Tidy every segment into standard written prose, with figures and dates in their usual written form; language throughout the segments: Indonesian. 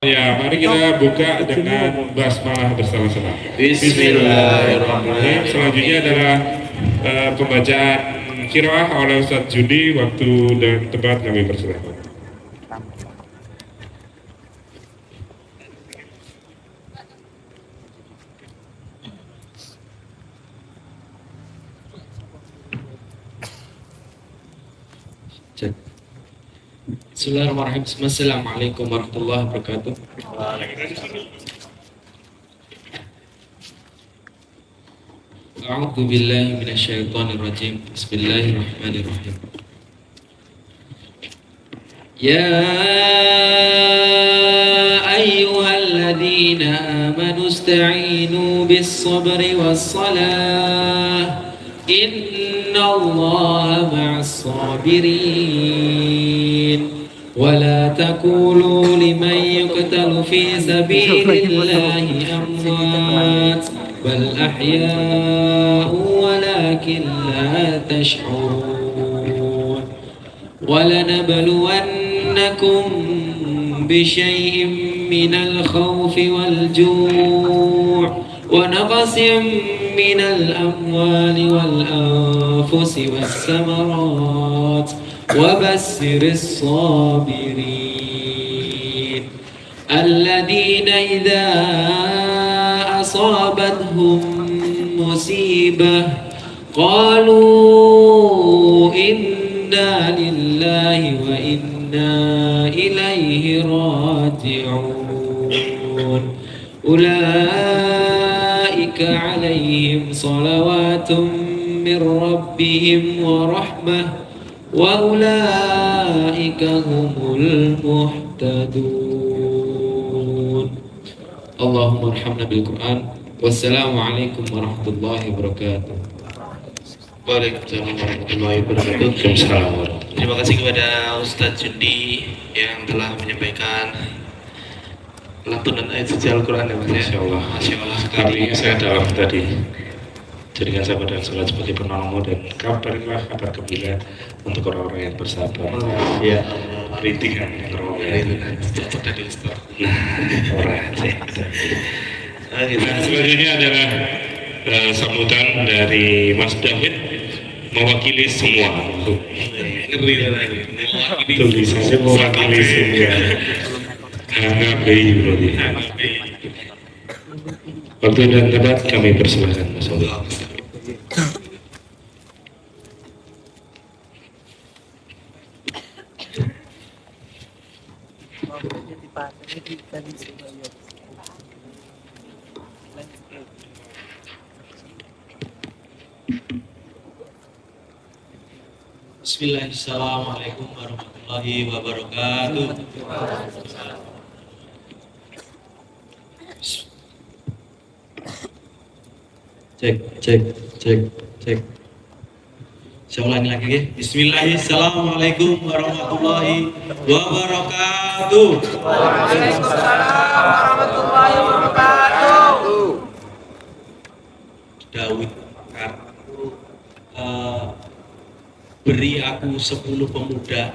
Ya, mari kita buka dengan basmalah bersama-sama. Bismillahirrahmanirrahim. Selanjutnya adalah pembacaan qiraah oleh Ustadz Judi. Waktu dan tempat kami persilahkan. Bismillahirrahmanirrahim. Assalamualaikum warahmatullahi wabarakatuh. A'udzu billahi minasyaitonir rajim. Bismillahirrahmanirrahim. Ya ayyuhalladzina amanu ista'inu bis-sabri was-salah. Innallaha ma'as-sabirin. ولا تقولوا لمن يقتل في سبيل الله أموات بل أحياء ولكن لا تشعرون ولنبلونكم بشيء من الخوف والجوع ونقص من الأموال والأنفس والثمرات وبشر الصابرين الذين إذا أصابتهم مصيبة قالوا إنا لله وإنا إليه راجعون أولئك عليهم صلوات من ربهم ورحمة وأولئك هم المهتدون اللهم ارحمنا بالقرآن والسلام عليكم ورحمة الله وبركاته. Waalaikumsalam warahmatullahi wabarakatuh. Terima kasih kepada Ustadz Jundi yang telah menyampaikan lantunan ayat suci Al-Quran ya Mas ya. Masya Allah. Masya Allah sekali. Tapi saya dalam tadi jadikan sahabat dan sholat sebagai penolongmu dan kabarilah kabar gembira untuk orang-orang yang bersabar. Ya. Rintihan yang terhormat. Untuk tadi Ustaz. Nah, selanjutnya adalah sambutan dari Mas David mewakili semua. Ngeri lagi. Tulisannya mewakili semua. HBI berarti. Waktu dan tempat kami persilahkan, Mas Allah. Bismillahirrahmanirrahim. Assalamualaikum warahmatullahi wabarakatuh. Cek. Saya ulangi lagi ya. Bismillahirrahmanirrahim. Assalamualaikum warahmatullahi wabarakatuh. Waalaikumsalam warahmatullahi wabarakatuh. Daud beri aku 10 pemuda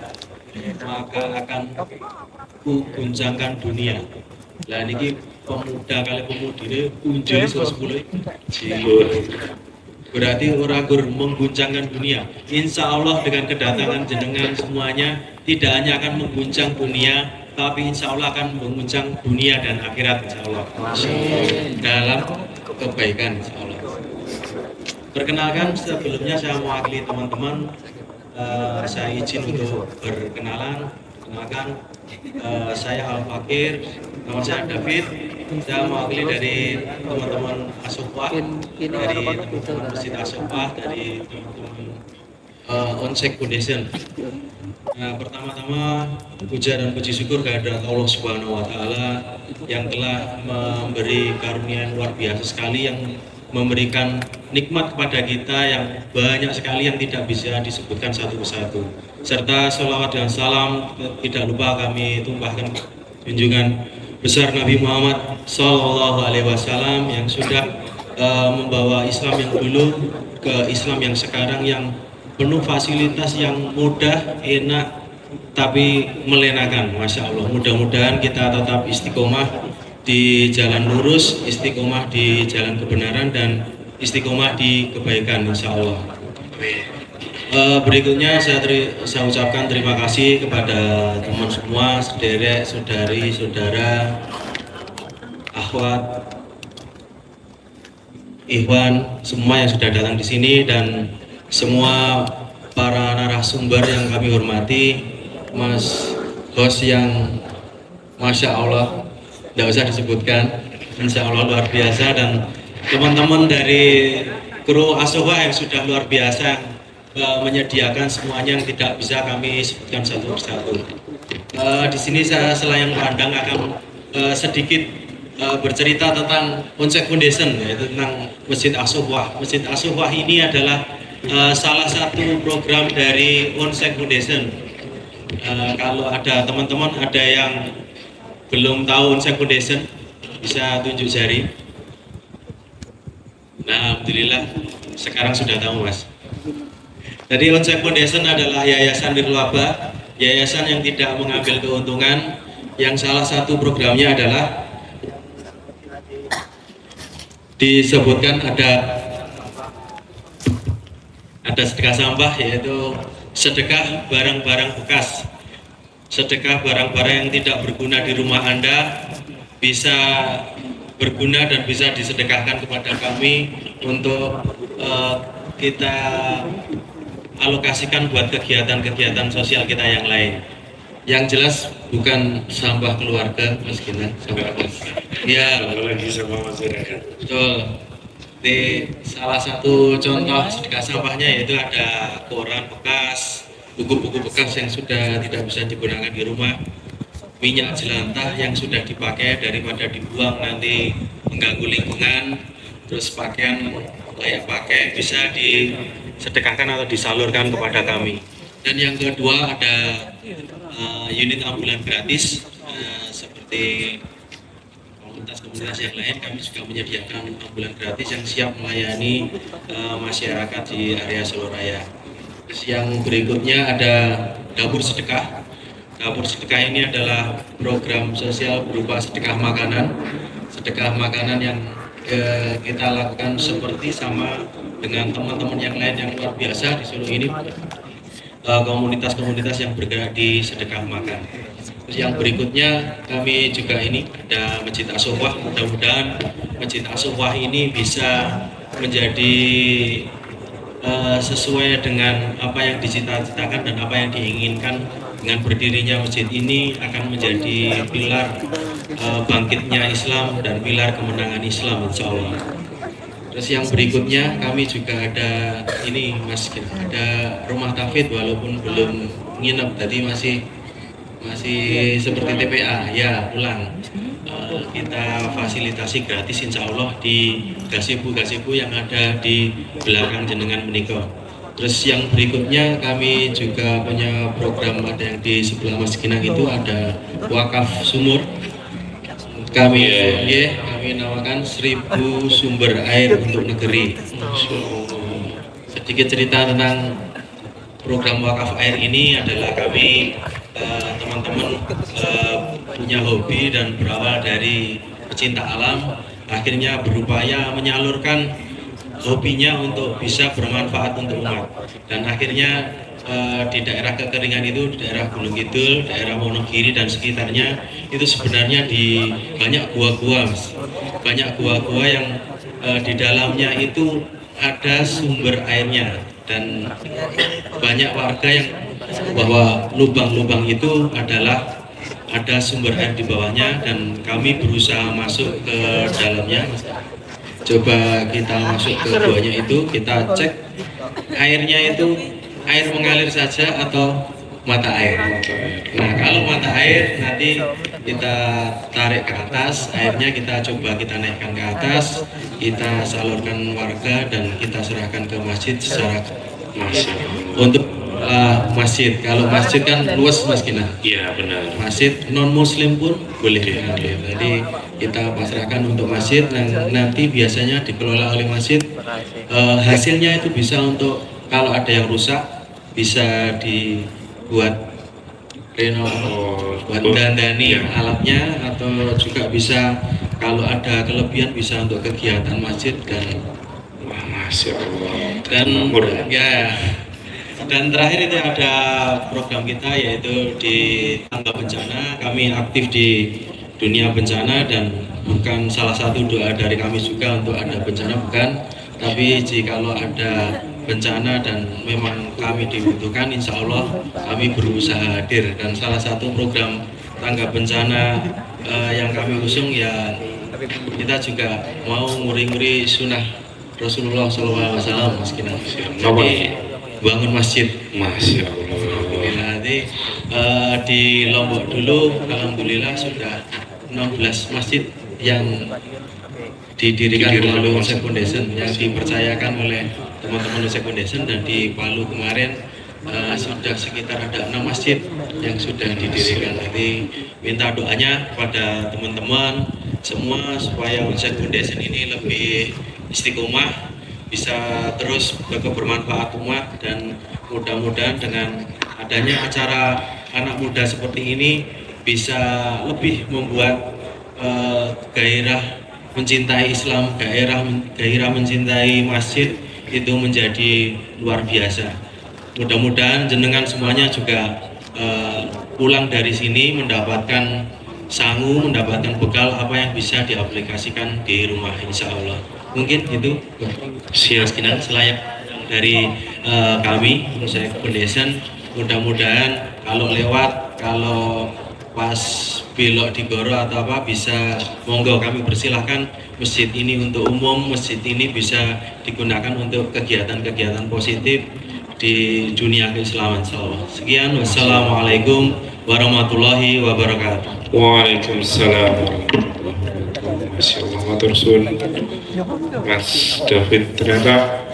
maka akan ku guncangkan dunia. Lah niki pemuda kali pemudi unjul 10 berarti ora gur mengguncangkan dunia. Insya Allah dengan kedatangan jenengan semuanya tidak hanya akan mengguncang dunia, tapi insya Allah akan mengguncang dunia dan akhirat insya Allah. Dalam kebaikan insya Allah. Perkenalkan sebelumnya saya mewakili teman-teman. Saya izin untuk berkenalan. Perkenalkan, saya Al Fakir, nama saya David. Saya mewakili dari teman-teman Asofah, dari teman-teman Masjid Asofah, dari teman-teman Onsek Foundation. Nah, pertama-tama puja dan puji syukur kehadirat Allah Subhanahu wa taala yang telah memberi karunia luar biasa sekali, yang memberikan nikmat kepada kita yang banyak sekali yang tidak bisa disebutkan satu persatu. Serta salawat dan salam tidak lupa kami tumpahkan junjungan besar Nabi Muhammad Sallallahu Alaihi Wasallam yang sudah membawa Islam yang dulu ke Islam yang sekarang, yang penuh fasilitas, yang mudah, enak, tapi melenakan. Masya Allah, mudah-mudahan kita tetap istiqomah di jalan lurus, istiqomah di jalan kebenaran, dan istiqomah di kebaikan, insya Allah. Berikutnya saya ucapkan terima kasih kepada teman semua, sederek, saudari, saudara, akhwat, ikhwan, semua yang sudah datang di sini, dan semua para narasumber yang kami hormati, Mas host yang Masya Allah, tidak usah disebutkan, Insya Allah luar biasa, dan teman-teman dari kru Asowa yang sudah luar biasa menyediakan semuanya yang tidak bisa kami sebutkan satu persatu. Di sini saya selayang pandang akan sedikit bercerita tentang Onsek Foundation, yaitu tentang Masjid As-Sofwah. Masjid As-Sofwah ini adalah salah satu program dari Onsek Foundation. Kalau ada teman-teman ada yang belum tahu Onsek Foundation, bisa tunjuk jari. Nah, alhamdulillah sekarang sudah tahu, Mas. Jadi Onsek Foundation adalah yayasan nirlaba, yayasan yang tidak mengambil keuntungan, yang salah satu programnya adalah disebutkan ada sedekah sampah, yaitu sedekah barang-barang bekas, sedekah barang-barang yang tidak berguna di rumah Anda bisa berguna dan bisa disedekahkan kepada kami untuk kita alokasikan buat kegiatan-kegiatan sosial kita yang lain. Yang jelas bukan sampah keluarga, Mas Ginan, sampah ya, Apalagi sama masyarakat. betul. Di salah satu contoh sedekah sampahnya yaitu ada koran bekas, buku-buku bekas yang sudah tidak bisa digunakan di rumah, minyak jelantah yang sudah dipakai daripada dibuang nanti mengganggu lingkungan, terus pakaian layak pakai bisa disedekahkan atau disalurkan kepada kami. Dan yang kedua ada unit ambulan gratis, seperti komunitas-komunitas yang lain, kami juga menyediakan ambulan gratis yang siap melayani masyarakat di area Solo Raya. Terus yang berikutnya ada dapur sedekah. Dapur sedekah ini adalah program sosial berupa sedekah makanan yang kita lakukan seperti sama dengan teman-teman yang lain yang luar biasa di Solo ini, komunitas-komunitas yang bergerak di sedekah makan. Terus yang berikutnya kami juga ini ada Masjid As-Sofwah. Mudah-mudahan Masjid As-Sofwah ini bisa menjadi sesuai dengan apa yang dicita-citakan dan apa yang diinginkan. Dengan berdirinya masjid ini akan menjadi pilar bangkitnya Islam dan pilar kemenangan Islam, insya Allah. Terus yang berikutnya kami juga ada ini, Mas, ada rumah tafid walaupun belum nginep, tadi masih seperti TPA ya, pulang. Kita fasilitasi gratis insya Allah di gazebo yang ada di belakang jenengan menika. Terus yang berikutnya kami juga punya program, ada yang di sebelah Mas Ginang itu ada wakaf sumur. Kami namakan 1000 sumber air untuk negeri. Sedikit cerita tentang program wakaf air ini adalah kami teman-teman punya hobi dan berawal dari pecinta alam, akhirnya berupaya menyalurkan hobinya untuk bisa bermanfaat untuk umat, dan akhirnya di daerah kekeringan itu, di daerah Gunung Kidul, daerah Wonogiri dan sekitarnya itu sebenarnya di banyak gua-gua, banyak gua-gua yang di dalamnya itu ada sumber airnya, dan banyak warga yang bahwa lubang-lubang itu adalah ada sumber air di bawahnya, dan kami berusaha masuk ke dalamnya. Coba kita masuk ke guanya itu, kita cek airnya itu air mengalir saja atau mata air. Nah, kalau mata air nanti kita tarik ke atas, airnya kita coba kita naikkan ke atas, kita salurkan warga dan kita serahkan ke masjid secara untuk masjid. Kalau masjid kan luas, Mas Gina. Iya, benar. Masjid non muslim pun boleh. Jadi kita pasrahkan untuk masjid, dan nanti biasanya dikelola oleh masjid. Hasilnya itu bisa untuk kalau ada yang rusak bisa dibuat Reno Oh, buat dandani alatnya, atau juga bisa kalau ada kelebihan bisa untuk kegiatan masjid wah, Masya Allah. dan Makmur. ya. Dan terakhir itu ada program kita yaitu di tangga bencana. Kami aktif di dunia bencana dan bukan salah satu doa dari kami juga untuk ada bencana, bukan. Tapi jikalau ada bencana dan memang kami dibutuhkan, insya Allah kami berusaha hadir. Dan salah satu program tangga bencana yang kami usung ya, kita juga mau nguri-nguri sunnah Rasulullah SAW, Mas Kinan. Jadi bangun masjid. Masya Allah. Alhamdulillah. Nanti di Lombok dulu, alhamdulillah sudah 16 masjid yang didirikan melalui Onsek Foundation, yang dipercayakan oleh teman-teman Onsek Foundation. Dan di Palu kemarin sudah sekitar ada 6 masjid yang sudah didirikan. Jadi minta doanya pada teman-teman semua supaya Onsek Foundation ini lebih istiqomah, bisa terus bermanfaat umat, dan mudah-mudahan dengan adanya acara anak muda seperti ini bisa lebih membuat gairah mencintai Islam, gairah mencintai masjid itu menjadi luar biasa. Mudah-mudahan jenengan semuanya juga pulang dari sini mendapatkan sangu, mendapatkan bekal apa yang bisa diaplikasikan di rumah, insya Allah. Mungkin itu kemungkinan selayak dari kami Onsek Foundation. Mudah-mudahan kalau lewat, kalau pas belok di Goro atau apa, bisa monggo kami persilahkan. Masjid ini untuk umum, masjid ini bisa digunakan untuk kegiatan-kegiatan positif di dunia keislaman, insyaallah. Sekian, wassalamualaikum warahmatullahi wabarakatuh. Waalaikumsalam warahmatullahi wabarakatuh. Masya Allah, matur suwun Mas David, ternyata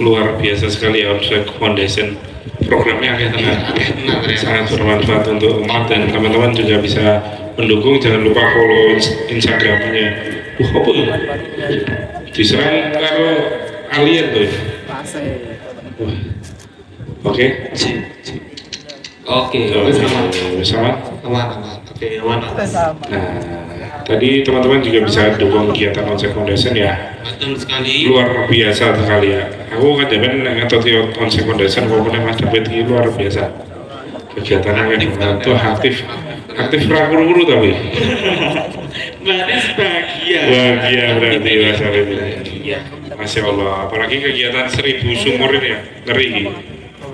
luar biasa sekali ya Onsek Foundation. Programnya sangat bermanfaat untuk umat, dan teman-teman juga bisa mendukung. Jangan lupa follow Instagramnya. Apa ya? Diserang karo alien tuh. Wah. Oke. Oke, Bersama. aman. Oke, aman. Nah, tadi teman-teman juga bisa dukung kegiatan Onsek Foundation ya. Betul sekali. Luar biasa sekali ya. Aku kan jamin ngetoti Onsek Foundation walaupun Mas David ini luar biasa. Kegiatannya kan itu aktif rakuru tapi. Manis bahagia. Bahagia berarti Mas David. Masya Allah. Apalagi kegiatan 1000 sumur ini ya, ngeri.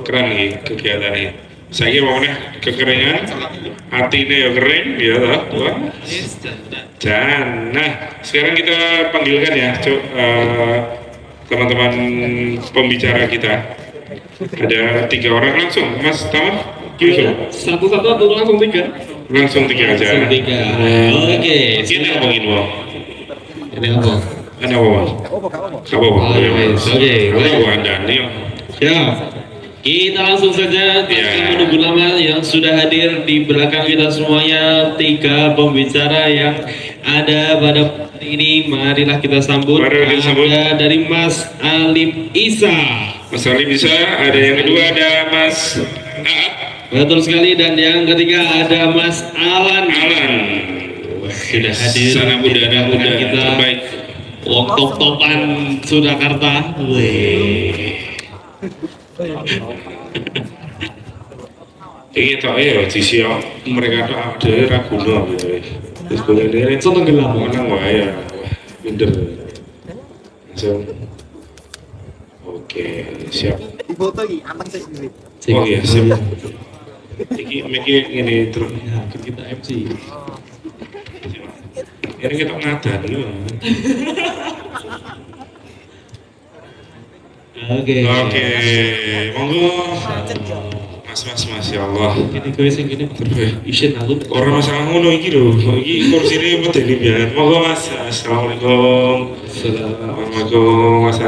Keren nih kegiatan ini. Saya mau nih kekeringan, hatinya ya kering, ya toh. Dan, nah sekarang kita panggilkan ya, teman-teman pembicara kita. Ada 3 orang langsung, Mas Taman, Yusuf. Satu-satu atau langsung 3? Langsung 3 aja. Langsung 3. Oke. Ini ngomongin Wong. Ini apa? Ada apa Mas? Apa? Oke. Apa Anda nih? Ya. Kita langsung saja, tanpa menunggu lama, yang sudah hadir di belakang kita semuanya 3 pembicara yang ada pada hari ini. Marilah kita sambut. Ada dari Mas Alim Isa. Mas Alim Isa, ada yang kedua ada Mas Betul sekali, dan yang ketiga ada Mas Alan. Sudah hadir. Sana muda kita. Terbaik. Top-topan Surakarta. Ini tak ya, sisi mereka tuh ada ragunan gitu. Terus boleh deh, Contoh gelap. menang wah ya, minder. Langsung. Oke, siap. Oh iya, siap. Iki ini terus. Kita MC. Ini kita ngadan ya. Oke, monggo. Mas, ya Allah. Ini gue sing gini isin alun. Orang masalah ngono iki lho. Iki kursine medeni banget. Monggo Mas. Assalamualaikum. Assalamualaikum Mas.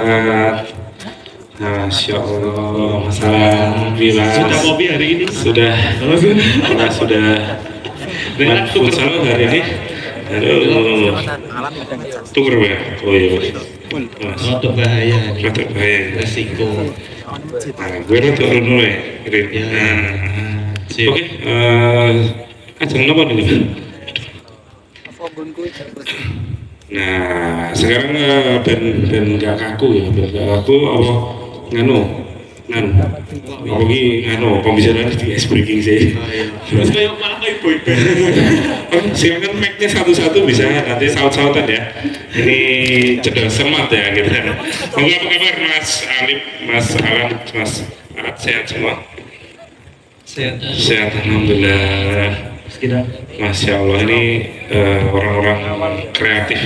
Masya Allah, masalah bilas. Sudah kopi hari ini? Sudah. Karena sudah futsal hari ini. Aduh. Tuker ya. Oh iya Mas. Rada bahaya. Rada bahaya. Resiko. Nah, gue rada dulu ya. Sip. Oke, ajeng apa nih? Nah, sekarang ben gak kaku ya, ben gak kaku apa nganu apa nganu pembicaraan di ice breaking sih. Terus kayak malah kayak boy band. Oke, silakan mic-nya satu-satu bisa nanti saut-sautan ya. Ini cedera semat ya gitu kan. Apa kabar Mas Alif, Mas Alan, Mas Arat, sehat semua? Sehat. Sehat, alhamdulillah. Sekitar. Masya Allah, ini orang-orang kreatif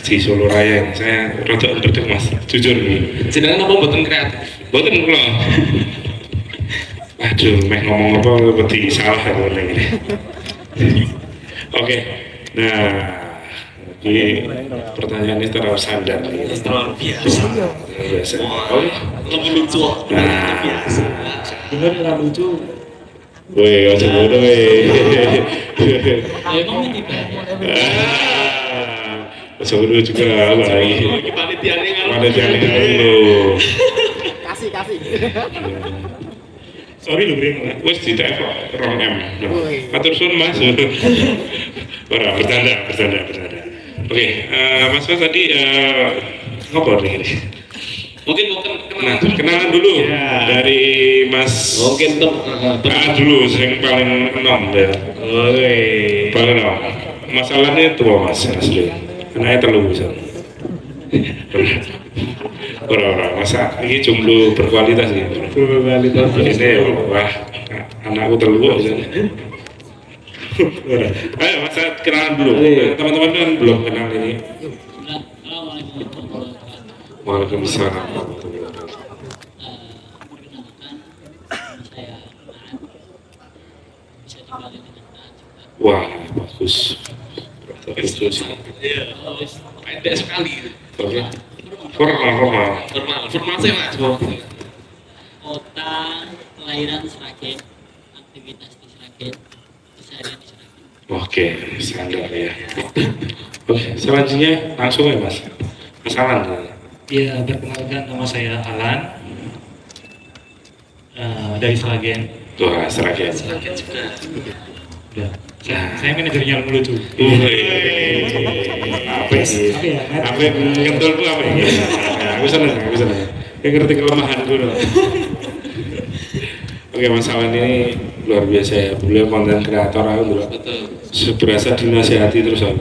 di Solo Raya ini. Saya rada underdog mas, jujur nih. Jenengan apa mboten kreatif? Boten kula. Aduh, meh ngomong apa lebih salah aku ini. Oke, nah ini pertanyaan ini terlalu sandar nih. Terlalu biasa. Biasa. Wah, lebih lucu. Nah, Biasa. Bener nggak lucu. woi, ojo bodoh, Emang ini ojo bodoh juga lagi. Iki panitiane karo. Ada jalan dulu. Kasih. Sorry lu Bring, wes di TF rom M. Atur sun mas. Ora bercanda. Oke, mas tadi ngobrol nih. Mungkin Nah, kenalan dulu dari Mas. Mungkin Dulu yang paling enom ya. Paling enom. Masalahnya tua mas asli. Anaknya terlalu besar. Orang masa ini jomblo berkualitas gitu. Berkualitas. Ini wah anakku terlalu besar. Ayo mas kenalan dulu. Teman-teman kan belum kenal ini. Waalaikumsalam warahmatullahi wabarakatuh. Wah, bagus. Iya, pendek sekali. Formal. Formal sih mas. Kota kelahiran Sragen, aktivitas di Sragen, keseharian di Sragen. Oke, standar ya. Oke, selanjutnya langsung ya mas. Mas Alan. Ya, perkenalkan nama saya Alan dari Sragen. Wah, Seragen. Seragen juga. Udah. Saya manajernya yang lucu. Apa sih? Apa yang ngendol tuh apa ya? Aku seneng. Yang ngerti kelemahan dulu. Oke, Mas Alan ini luar biasa ya. Beliau konten kreator aku dulu. Betul. Berasa dinasihati terus aku.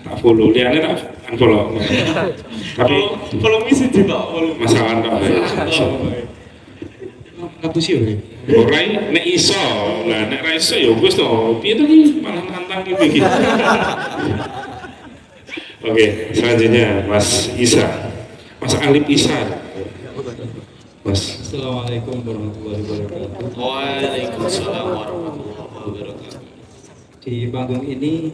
Tak follow, liane tak unfollow. Tapi Kalau misi juga, kalau Mas Alan tak. Ngapusi ya? Orang nek iso, lah nek ra iso ya wis to. Piye to iki malah nantang iki. Oke, selanjutnya Mas Isa. Mas Alif Isa. Mas. Assalamualaikum warahmatullahi wabarakatuh. Waalaikumsalam warahmatullahi wabarakatuh. Di panggung ini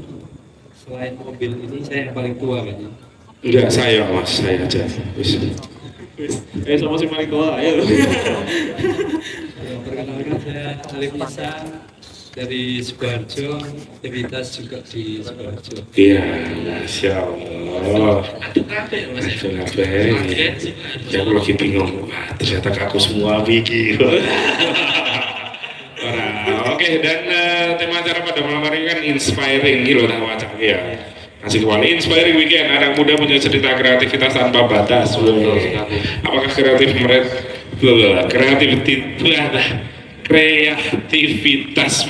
selain mobil ini saya yang paling tua kayaknya. Enggak saya Mas, saya aja. Wis. Sama si paling tua, ayo. Perkenalkan saya Alif Isa dari Sukoharjo, aktivitas juga di Sukoharjo. Iya, Masya Allah. Aduh kafe mas. Itu ngapain? Ya aku lagi bingung. Wah, ternyata aku semua pikir. Oke, dan tema acara pada malam hari ini kan inspiring gitu lah wacana ya. Masih kembali inspiring weekend, anak muda punya cerita kreativitas tanpa batas. Apakah kreativitas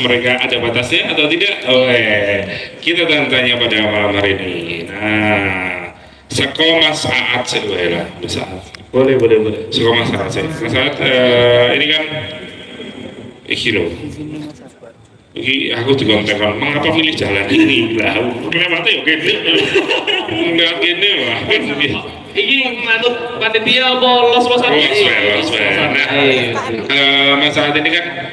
mereka ada batasnya atau tidak? Kita tanya pada malam hari ini. Nah, sekolah Mas Aat sih, lah, Mas Aat. Boleh. Sekolah Mas Aat sih. Mas Aat, ini kan loh. Iki aku dikontekkan, mengapa pilih jalan ini? Lah, kenapa tuh gini? Enggak gini lah, kan Iki manut panitia apa los-los apa? Los. Nah, Mas Saat ini kan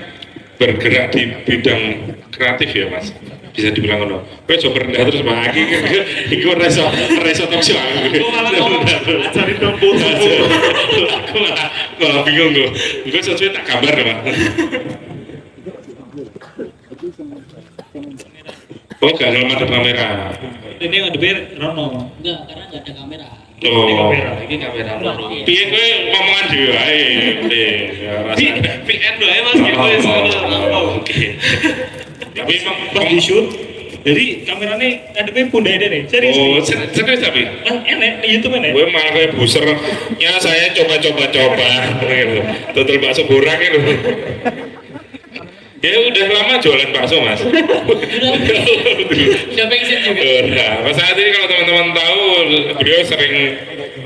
bergerak di bidang kreatif ya Mas, bisa dibilang ngono. Kowe coba rendah terus Mas, iki ora iso talk show. Aku malah cari dombo. Aku malah bingung kok. Gue sesuai tak kabar Mas. Oh, gak ada mata kamera. Ini yang depan Rono. Enggak, karena nggak ada kamera. Oh, Ini kamera Rono. piye kowe ngomongan dhewe ae. VN doa mas gitu. Oke. Tapi emang pas di shoot jadi kameranya ngadepnya pundak deh serius oh serius tapi kan enak di YouTube enak gue malah kayak buser ya saya coba gitu. Total bakso borang gitu. Ya udah lama jualan bakso mas. Udah pengen juga. Nah, Mas saat ini kalau teman-teman tahu beliau sering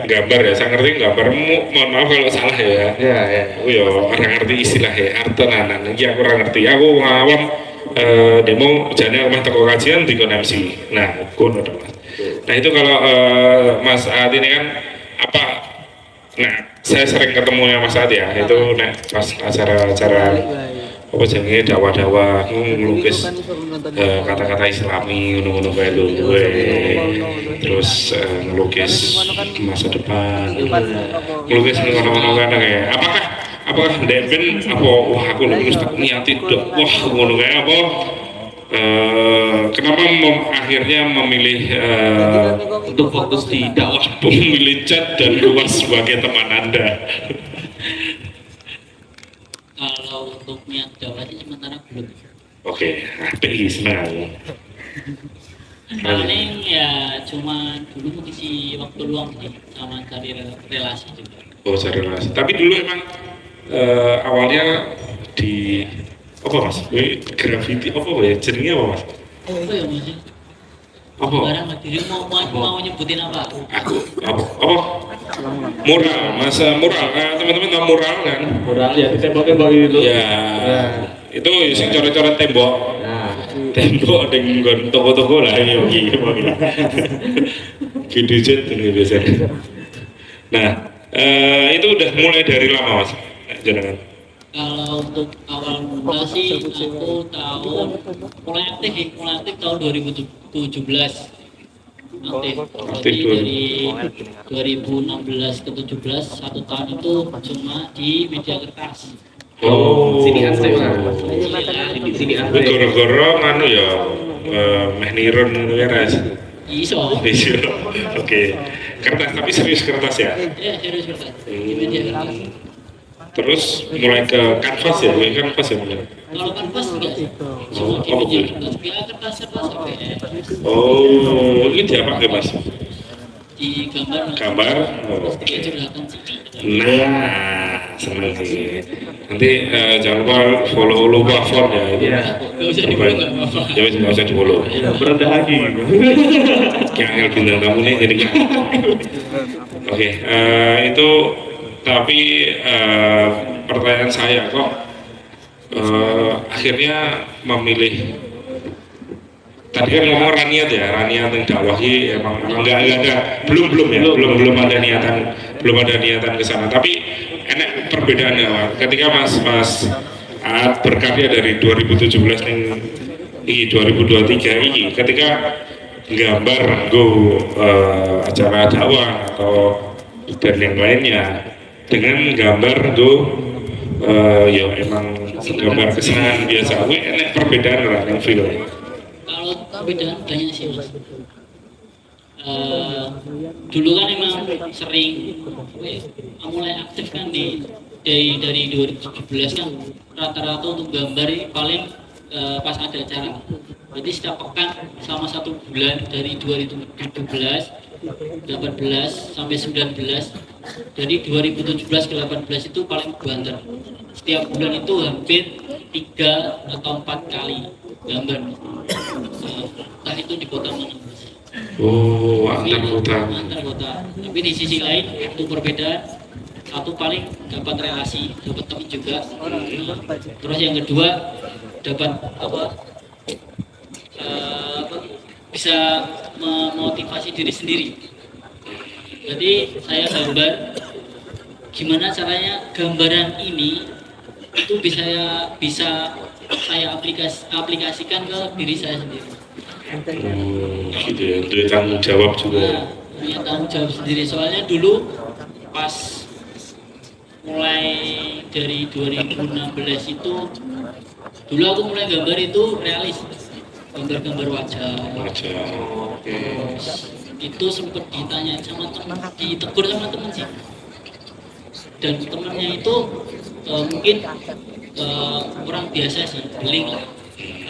gambar ya. Saya ngerti gambar. Mohon maaf kalau salah ya. Ya. Oh ya orang ngerti istilah ya. Artenanan. Ya aku orang ngerti. Aku ngawam demo jane omah teko kajian di MC. Nah, kono to Mas. Nah itu kalau Mas Saat ini kan apa? Nah, saya sering ketemunya Mas Saat ya. Itu pas acara-acara apa jenenge dakwah-dakwah ngelukis kata-kata Islami ngono-ngono kae lho terus ngelukis masa depan ngelukis ngono-ngono kae apakah Devin apa wah aku lulus tak niati dok wah ngono kae apa kenapa akhirnya memilih untuk fokus di dakwah memilih chat dan luas sebagai teman Anda. Kalau untuk niat dakwah sih sementara belum. Oke, apik sebenarnya. Paling ya cuma dulu mengisi waktu luang sih sama cari relasi juga. Oh, cari relasi. Tapi dulu emang awalnya di apa mas? Graffiti apa ya? Jenenge apa mas? Apa ya mas? Apa? Barang diri mau nyebutin apa? Aku apa? Mural, masa mural. Teman-teman tahu mural kan? Mural ya tembok-tembok itu. Ya. Itu sing coret-coret tembok. Nah, Tembok dengan nggon toko-toko lah ya iki. Video chat ini biasanya. Nah, itu udah mulai dari lama mas. Jangan. Kalau untuk awal mula sih aku mulai aktif tahun 2017 aktif jadi dari 2016 ke 17 1 tahun itu cuma di media kertas. Oh, sini kan saya. Sini kan. Goro-goro nganu ya meh nirun ngono ya ras. Iso. Iya. Oke. Kertas tapi serius kertas ya. Ya serius kertas di media kertas. Terus mulai ke kanvas ya, mungkin. Kalau kanvas enggak sih, cuma di media kertas. Bila kertas sampai Oh, ini apa nggak mas? di gambar. Oh, Terus dia curhatan sini. nah, seneng sih. Nanti jangan lupa follow ya. Iya. Gak usah dibuat nggak apa-apa. Ya wes nggak usah di follow. Berendah lagi. Kayak bintang tamu nih jadi. Oke, itu tapi pertanyaan saya kok akhirnya memilih tadi kan ngomong raniat yang dakwahi emang nggak ada belum ada niatan ke sana tapi enak perbedaannya Pak. Ketika Mas Aat berkarya dari 2017 ini 2023 ini ketika gambar acara dakwah atau dan yang lainnya dengan gambar ya emang gambar kesenangan biasa enak perbedaan lah yang film. Kalau perbedaan banyak sih mas. Dulu kan emang sering mulai aktif kan dari 2017 kan rata-rata untuk gambar paling pas ada acara. Berarti setiap pekan selama 1 bulan dari 2017 18 sampai 19 dari 2017 ke 18 itu paling banter setiap bulan itu hampir 3 atau 4 kali gambar entah itu di kota mana antar kota tapi di sisi lain itu perbedaan satu paling dapat relasi dapat teman juga terus yang kedua dapat bisa memotivasi diri sendiri. Jadi saya gambar gimana caranya gambaran ini itu bisa saya aplikasikan ke diri saya sendiri. Gitu ya, untuk tanggung jawab juga. Nah, punya tanggung jawab sendiri soalnya dulu pas mulai dari 2016 itu dulu aku mulai gambar itu realis gambar wajah. Itu sempat ditanya sama teman, ditegur sama teman sih. Dan temannya itu mungkin orang biasa sih, beling lah.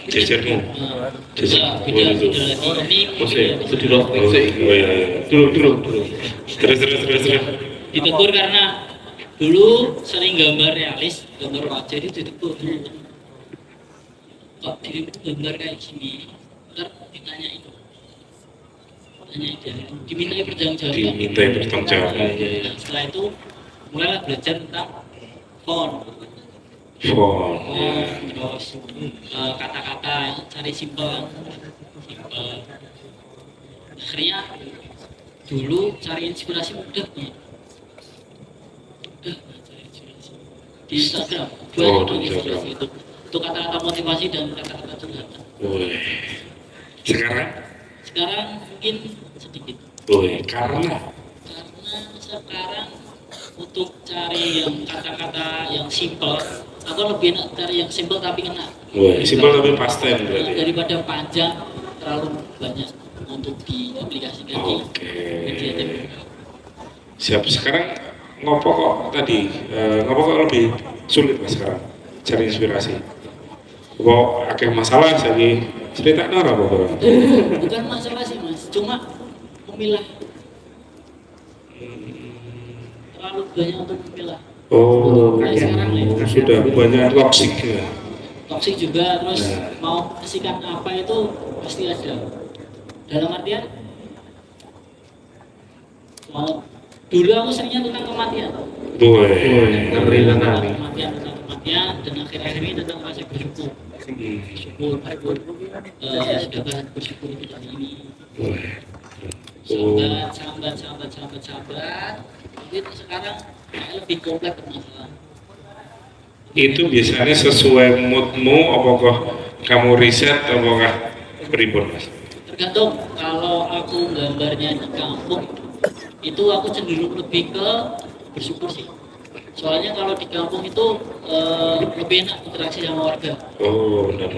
Jajarmu. Beda, beda lagi. Ini Itu di roasting Oh sih. iya. Dulu. Terus. ditegur karena dulu sering gambar realis, gambar wajah itu ditegur dulu. Kok dirimu gambar kayak gini? Ntar ditanyain dia, dimintai pertanggungjawaban. Dimintai pertanggungjawaban. Nah, setelah itu mulailah belajar tentang font, terus kata-kata cari simpel. Akhirnya dulu cari inspirasi mudah nih. Cari inspirasi di Instagram. Oh, di Inspirasi Instagram. itu kata-kata motivasi dan kata-kata curhatan. Wih. Sekarang mungkin sedikit. Karena Sekarang untuk cari yang kata-kata yang simpel, aku lebih enak cari yang simpel tapi kena. simpel tapi pasten berarti. Daripada panjang terlalu banyak untuk diaplikasikan di Oke. media teknologi. Siap. Sekarang ngopo kok tadi? Ngopo kok lebih sulit mas sekarang cari inspirasi? Kok akeh masalah lagi cerita nara pokoknya. Bukan masalah sih mas, cuma memilah. Terlalu banyak untuk memilah. Oh, Kayak sekarang nih. sudah banyak toxic ya. Toksik juga, terus Nah. mau kasihkan apa itu pasti ada. Dalam artian mau dulu aku seringnya tentang kematian. Ngeri. Tentang kematian dan akhir-akhir ini tentang rasa bersyukur. Bersyukur, saya sudah bersyukur untuk hari ini. Sahabat. Itu sekarang kayak lebih kompleks permasalahan. Itu biasanya sesuai moodmu, apakah kamu riset, apakah pribun mas? Tergantung, kalau aku gambarnya di kampung itu aku cenderung lebih ke bersyukur sih. Soalnya kalau di kampung itu lebih enak interaksi sama warga. Oh, benar.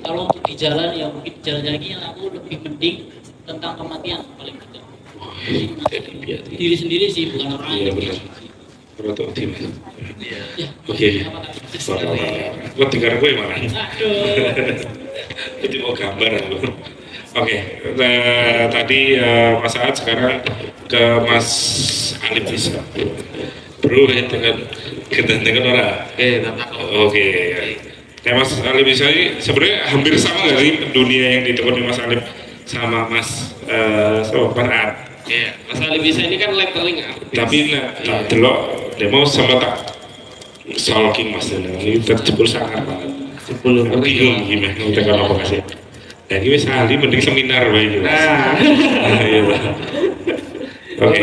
Kalau untuk di jalan ya mungkin jalan-jalan ini aku lebih mending tentang kematian paling tidak. Diri sendiri sih, bukan orang Iya lain. benar. Rotok tim. Ya, Oke. apa tadi? Buat dengar gue mana? Aduh. Itu mau gambar aku. Oke, tadi Mas Saad, sekarang ke Mas Alif bisa. Bro, dengan orang. Oke. Nah, Mas Alif bisa ini sebenarnya hampir sama nggak sih dunia yang ditekuni Mas Alif sama Mas Saad? Iya, Mas Ali bisa ini kan lettering artis. Tapi tak delok demo sama tak stalking Mas ini terjebul sangat banget. Bingung gimana tekan apa kasih. Nah ini wis ahli mending seminar wae iki. Iya. Oke.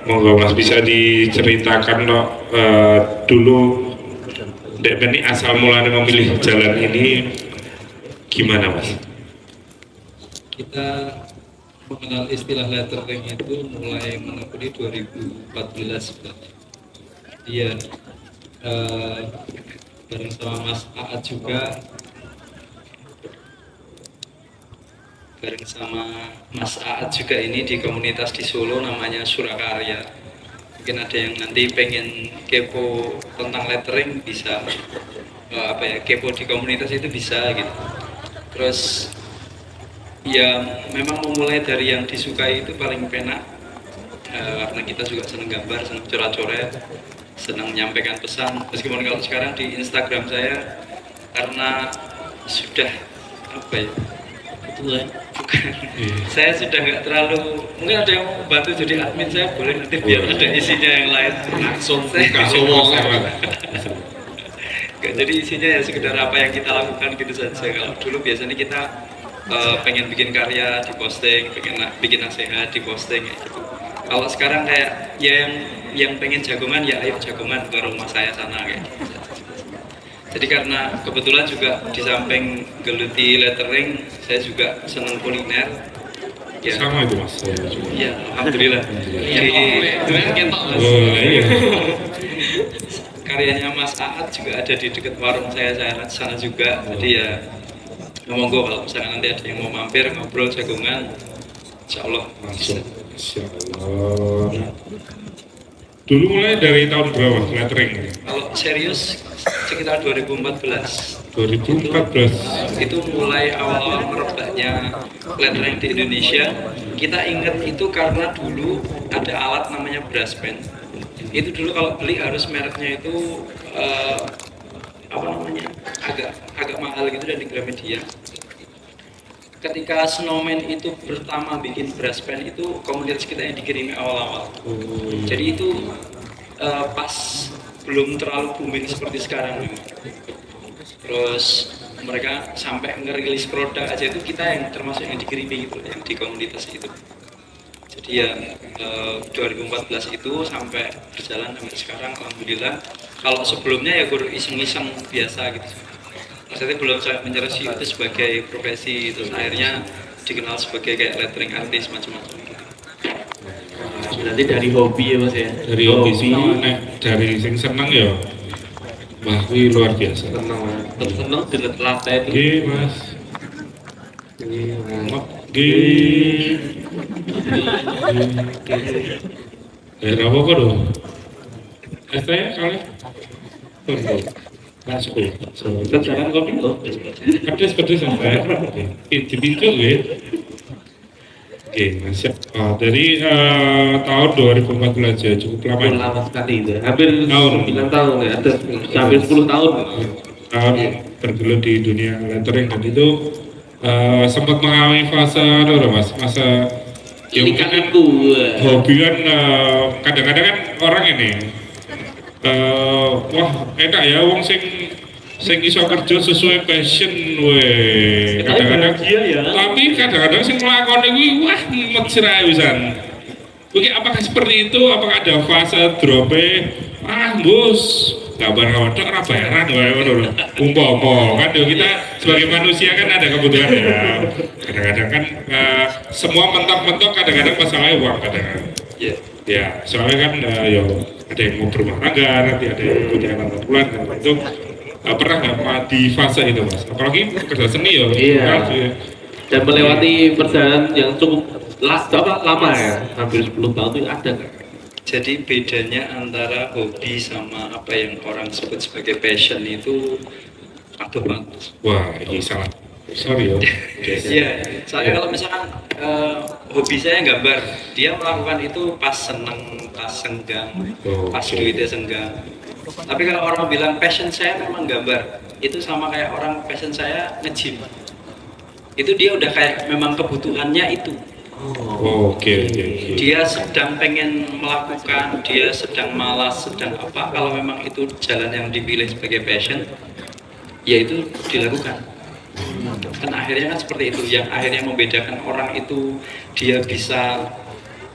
Monggo Mas bisa diceritakan dulu Dek Beni asal mulanya memilih jalan ini gimana Mas? Kita mengenal istilah lettering itu mulai menekuni 2014. Iya, bareng sama Mas Aat juga, ini di komunitas di Solo namanya Surakarya. Mungkin ada yang nanti pengen kepo tentang lettering bisa kepo di komunitas itu bisa gitu. Terus ya memang memulai dari yang disukai itu paling penak, karena kita juga senang gambar, senang coret-coret, senang menyampaikan pesan. Meskipun kalau sekarang di Instagram saya karena sudah bukan, saya sudah nggak terlalu, mungkin ada yang mau bantu jadi admin saya boleh nanti biar ada isinya yang lain langsung Buka semua. jadi isinya ya sekedar apa yang kita lakukan gitu saja. Kalau dulu biasanya kita pengen bikin karya diposting, pengen bikin nasihat diposting gitu. Kalau sekarang kayak ya yang pengen jagongan ya ayo jagongan ke rumah saya sana kayak gitu. Jadi karena kebetulan juga di samping geluti lettering, saya juga senang kuliner. Ya, Sama itu Mas. ya alhamdulillah. Iya. Karyanya Mas Aat juga ada di dekat warung saya sana juga. Jadi ya monggo kalau misalnya nanti ada yang mau mampir ngobrol jagongan, insya Allah Langsung. Insya Allah. Dulu mulai dari tahun berapa lettering? kalau serius sekitar 2014. 2014. Itu mulai awal merebaknya lettering di Indonesia. Kita ingat itu karena dulu ada alat namanya brass pen. Itu dulu kalau beli harus mereknya itu apa namanya, agak mahal gitu dari Gramedia. Ketika Snowman itu pertama bikin brass pen itu komunitas kita yang dikirimi awal-awal. Jadi itu pas belum terlalu booming seperti sekarang. Terus mereka sampai ngerilis produk aja itu kita yang termasuk yang dikirimi gitu, yang di komunitas itu. Jadi ya 2014 itu sampai berjalan sampai sekarang, alhamdulillah. Kalau sebelumnya ya guru iseng-iseng biasa gitu. Maksudnya belum saya menyerasi itu sebagai profesi, terus akhirnya dikenal sebagai kayak lettering artist macam-macam gitu. Nanti dari hobi ya Mas ya. Dari hobi semua, dari sing seneng ya. Wah, ini luar biasa. Seneng dengan latih itu. Oke, Mas. Oke. Apa kok dong? Saya kali. Tunggu. Masuk. Sekarang kopi loh. Pedes sampai. Itu pintu ya. Oke, Mas. Dari tahun 2014 ya, cukup lama. Lama sekali itu. Hampir Tahun. 9 tahun ya. Ada hampir 10 tahun. Tahun bergelut di dunia lettering, dan itu sempat mengalami fase Mas, masa Ini kan itu. hobi kan kadang-kadang kan orang ini wah enak ya wong sing iso kerja sesuai passion we. Kadang-kadang tapi kadang-kadang sing nglakoni kuwi wah mumet sirahe pisan. Oke, apakah seperti itu? Apakah ada fase drope? Bos, kabar-kabar tok ora bayaran wae ngono lho. Umpama kan yo kita sebagai manusia kan ada kebutuhan ya. Kadang-kadang kan semua mentok-mentok, kadang-kadang masalahnya uang kadang-kadang. Ya, soalnya kan yo ada yang mau berumah tangga, nanti ada yang punya anak bulan, dan itu pernah nggak di fase itu Mas? Apalagi kerja seni yo. Iya. Dan melewati perjalanan yang cukup lama ya, hampir 10 tahun itu ada nggak? Jadi bedanya antara hobi sama apa yang orang sebut sebagai passion itu aduh banget. Wah, ini salah. Sorry yo. Iya, soalnya kalau misalkan hobi saya gambar, dia melakukan itu pas seneng, pas senggang, pas duitnya senggang. Tapi kalau orang bilang passion saya memang gambar, itu sama kayak orang passion saya nge-gym. Itu dia udah kayak memang kebutuhannya itu. Oke. Dia sedang pengen melakukan, dia sedang malas, sedang apa, kalau memang itu jalan yang dipilih sebagai passion, ya itu dilakukan. Kan akhirnya kan seperti itu, yang akhirnya membedakan orang itu dia bisa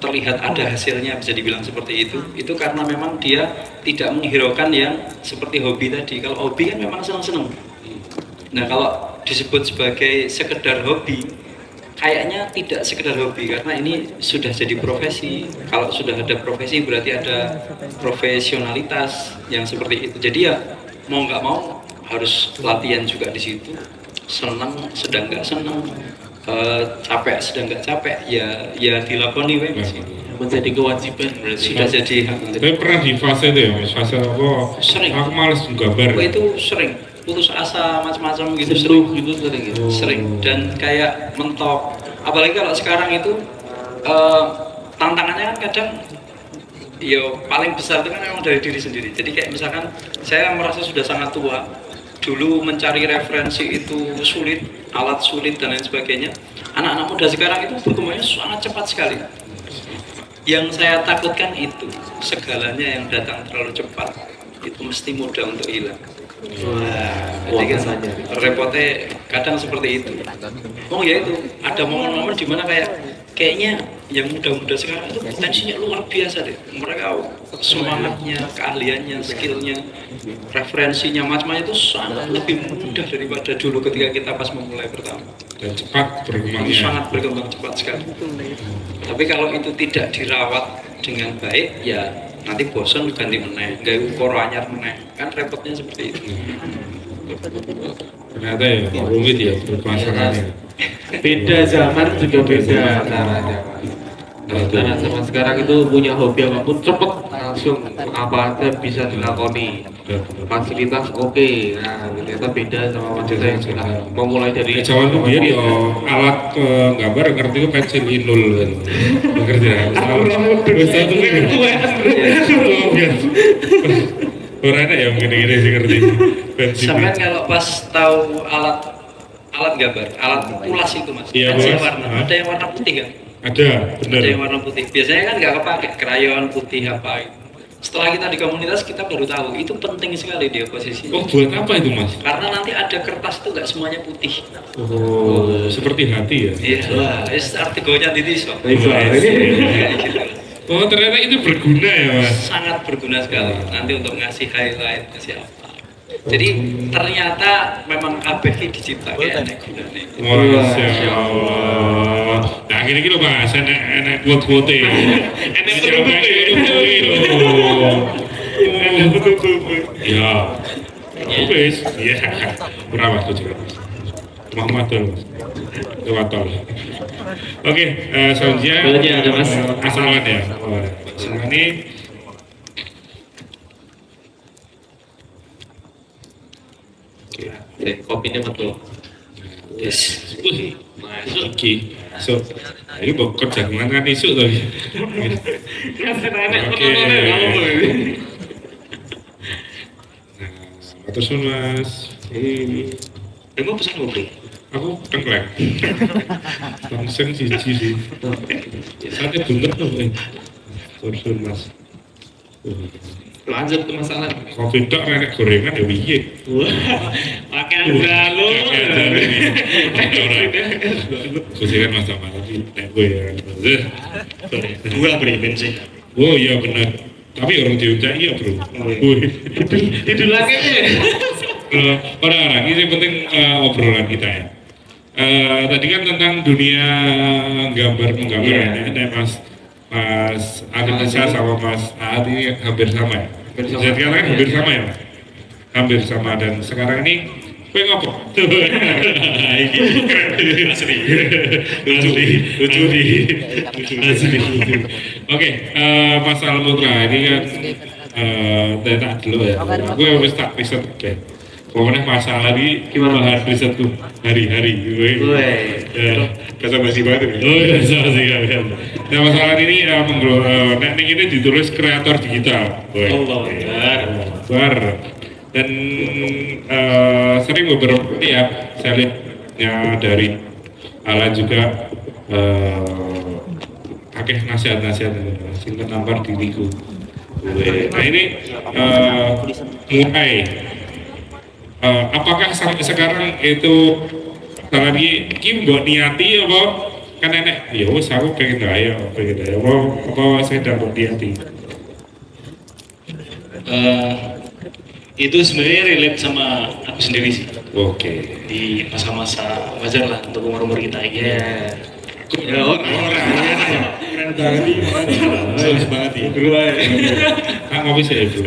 terlihat ada hasilnya, bisa dibilang seperti itu karena memang dia tidak menghiraukan yang seperti hobi tadi. Kalau hobi kan memang senang-senang. Nah kalau disebut sebagai sekedar hobi, kayaknya tidak sekedar hobi, karena ini sudah jadi profesi. Kalau sudah ada profesi berarti ada profesionalitas yang seperti itu. Jadi ya mau nggak mau harus latihan juga di situ. Senang sedang nggak senang, capek sedang nggak capek, ya dilakoni wes. Menjadi kewajiban berarti. Sudah jadi. Tapi pernah di fase itu ya, fase apa? Sering. Aku males gambar. Itu sering. Putus asa macam-macam gitu, sering dan kayak mentok. Apalagi kalau sekarang itu tantangannya kan kadang paling besar itu kan memang dari diri sendiri. Jadi kayak misalkan saya merasa sudah sangat tua, dulu mencari referensi itu sulit, alat sulit dan lain sebagainya. Anak-anak muda sekarang itu berkembangnya sangat cepat sekali. Yang saya takutkan itu segalanya yang datang terlalu cepat itu mesti mudah untuk hilang. Jadi kan repotnya kadang seperti itu. Oh ya itu ada momen-momen dimana kayaknya yang muda-muda sekarang itu potensinya luar biasa deh. Mereka semangatnya, keahliannya, skillnya, referensinya macam-macam itu sangat lebih mudah daripada dulu ketika kita pas memulai pertama. Dan cepat berkembangnya. Sangat berkembang cepat sekali. Tapi kalau itu tidak dirawat dengan baik, ya nanti bosan ganti meneh, gaya ukor anyar meneh, kan repotnya seperti itu. Ternyata ya rumit ya bermasalahnya. Beda zaman juga beda caranya. Nah, itu. Karena zaman sekarang itu punya hobi apapun cepet langsung apa aja bisa dilakoni. Fasilitas oke, nah ternyata beda sama kita yang sudah memulai dari Jawa tuh biar yo alat gambar ngerti ku pensil inul kan. Ngerti ya. Wis satu kan tua. Ora ada yang gini-gini sih ngerti. Pensil. Sampai kalau pas tahu alat gambar, alat tulas itu mas, Iya, pensil Mas. warna, ada yang warna putih kan? Ada, benar. Ada yang warna putih. Biasanya kan nggak kepake krayon putih apa. Setelah kita di komunitas kita baru tahu itu penting sekali dia posisi. Oh, buat apa itu, Mas? Karena nanti ada kertas itu nggak semuanya putih. Oh, seperti hati ya. Iya, wah, artikelnya titis kok. Oh, ternyata itu berguna ya, Mas. Sangat berguna sekali. Nanti untuk ngasih highlight, ngasih apa. Jadi ternyata memang KBG diciptakan enak gunanya. Masya Allah. Nah, gini lho Mas, enak quote-quote. Enak Ya. Wis, ya. Berapa tuh juga? Muhammad Mas. Lewat tol. Oke, selanjutnya ada, Mas. Asalan ya. Asalan ini kopinya betul. yes. Masuk iki. So, ini bokor jangan kan isu tadi. Oke. Nah, terus Mas. Emang pesan ngobrol? Aku tengklek. Langsung siji sih. Sate buntet tuh. Terus Mas. Lanjut ke masalah. Kopi tok renek gorengan ya piye? Pakaian galau. Kusikan Mas sama lagi nek gue ya. Dua beriben sih. Oh iya benar. Tapi orang diucap iya bro. Itu lagi nih. Orang-orang ini yang penting obrolan kita ya. Tadi kan tentang dunia menggambar ya. Ada Mas Anissa sama Mas Aad ini hampir sama ya. Bisa dikatakan hampir sama ya. Hampir sama dan sekarang ini kowe ngopo? Iki keren asli. Asli. Oke, Mas Almutra ini kan tak dulu ya. Gue wis tak riset oke. Pokoknya masalah ini bahan risetku hari-hari gue. Kata masih banget. Oh iya, sama sih kan. Nah masalah ini nek ini ditulis kreator digital. Akbar. Dan sering beberapa ya saya lihat ya dari Alan juga akeh nasihat-nasihat sing nampar diriku. Nah ini mulai apakah sampai sekarang itu lagi Kim buat niati apa kan enek ya wes aku pengen daya apa saya dapat niati Itu sebenarnya relate sama aku sendiri sih. oke. Di masa-masa wajar lah untuk umur-umur kita ini. Ya keren banget ya. Nggak ngopi saya itu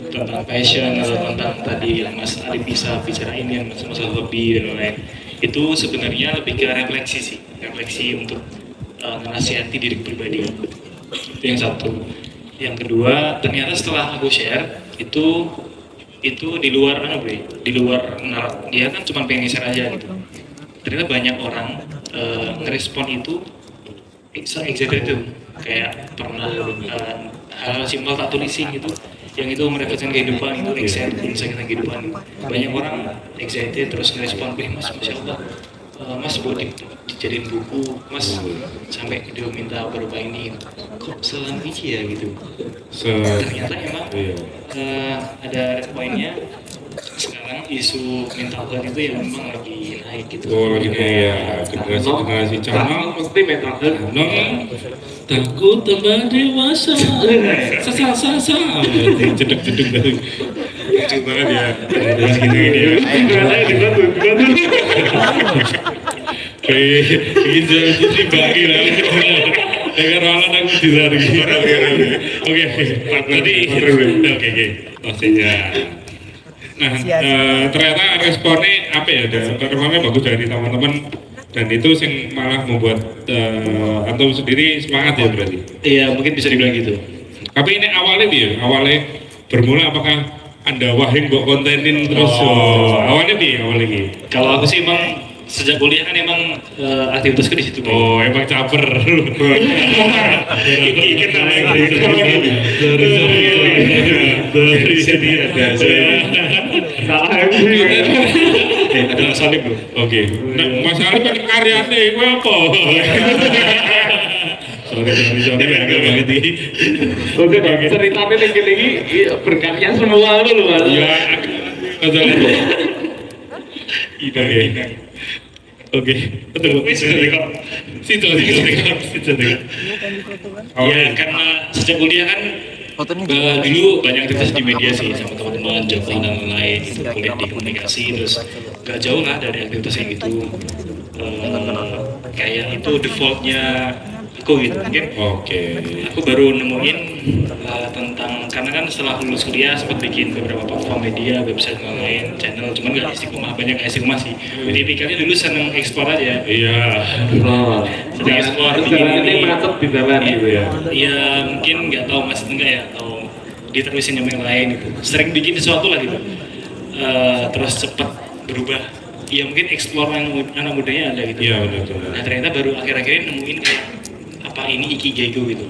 Tentang passion atau tentang tadi yang Mas Adi bisa bicarain yang masalah hobi dan lain-lain. Itu sebenarnya lebih ke refleksi sih, refleksi untuk menasihati diri pribadi. Itu yang satu. Yang kedua, ternyata setelah aku share itu di luar di luar dia kan cuma pengen share aja gitu. Ternyata banyak orang ngerespon itu excited itu kayak pernah hal simpel tak tulisin gitu yang itu merefleksikan kehidupan itu excited misalnya kehidupan banyak orang excited terus ngerespon Mas masya Allah Mas boleh dijadiin buku Mas sampai dia minta berupa ini kok selang biji ya gitu ternyata emang ada poinnya sekarang isu mental health itu yang memang lagi naik gitu. lagi kayak generasi canang Mesti mental health. takut tambah dewasa sasa jedek dari lucu banget ya masih gini ya kayak gitu jadi bagi lah dengan orang aku tidak oke tadi oke maksudnya nah ternyata responnya apa ya responnya bagus dari teman-teman dan itu yang malah membuat antum sendiri semangat ya berarti. Iya, mungkin bisa dibilang gitu. Tapi ini awalnya bermula apakah anda wahing kok kontenin terus awalnya gitu. Kalau aku sih emang sejak kuliah kan emang aktivitasku di situ. Oh, emang caper. Dari sini ada Ada salib bro. Oke. Nah, Mas Arif kan karyane kowe apa? Sorry agak banget iki. Oke, ceritanya yang gini berkarya semua dulu mas. Ya, Inang. Oke, betul. Situ. Ya karena sejak kuliah kan dulu banyak aktivitas di media sih sama teman-teman Java dan lain-lain itu kuliah di komunikasi terus gak jauh lah dari aktivitas yang itu kayak itu defaultnya aku gitu mungkin. Oke. Aku baru nemuin tentang karena kan setelah lulus kuliah sempat bikin beberapa platform media, website dan lain channel, cuman nggak istiqomah, banyak nggak istiqomah sih. Jadi pikirnya dulu seneng explore aja. Iya. Seneng explore Ini masuk di jalan gitu ya. Iya mungkin nggak tahu mas enggak ya atau diterusin yang lain gitu. Sering bikin sesuatu lah gitu. Terus cepat berubah. Ya mungkin explore yang anak mudanya ada gitu. Iya betul. Nah ternyata baru akhir-akhir ini nemuin kayak apa ini ikigai gitu.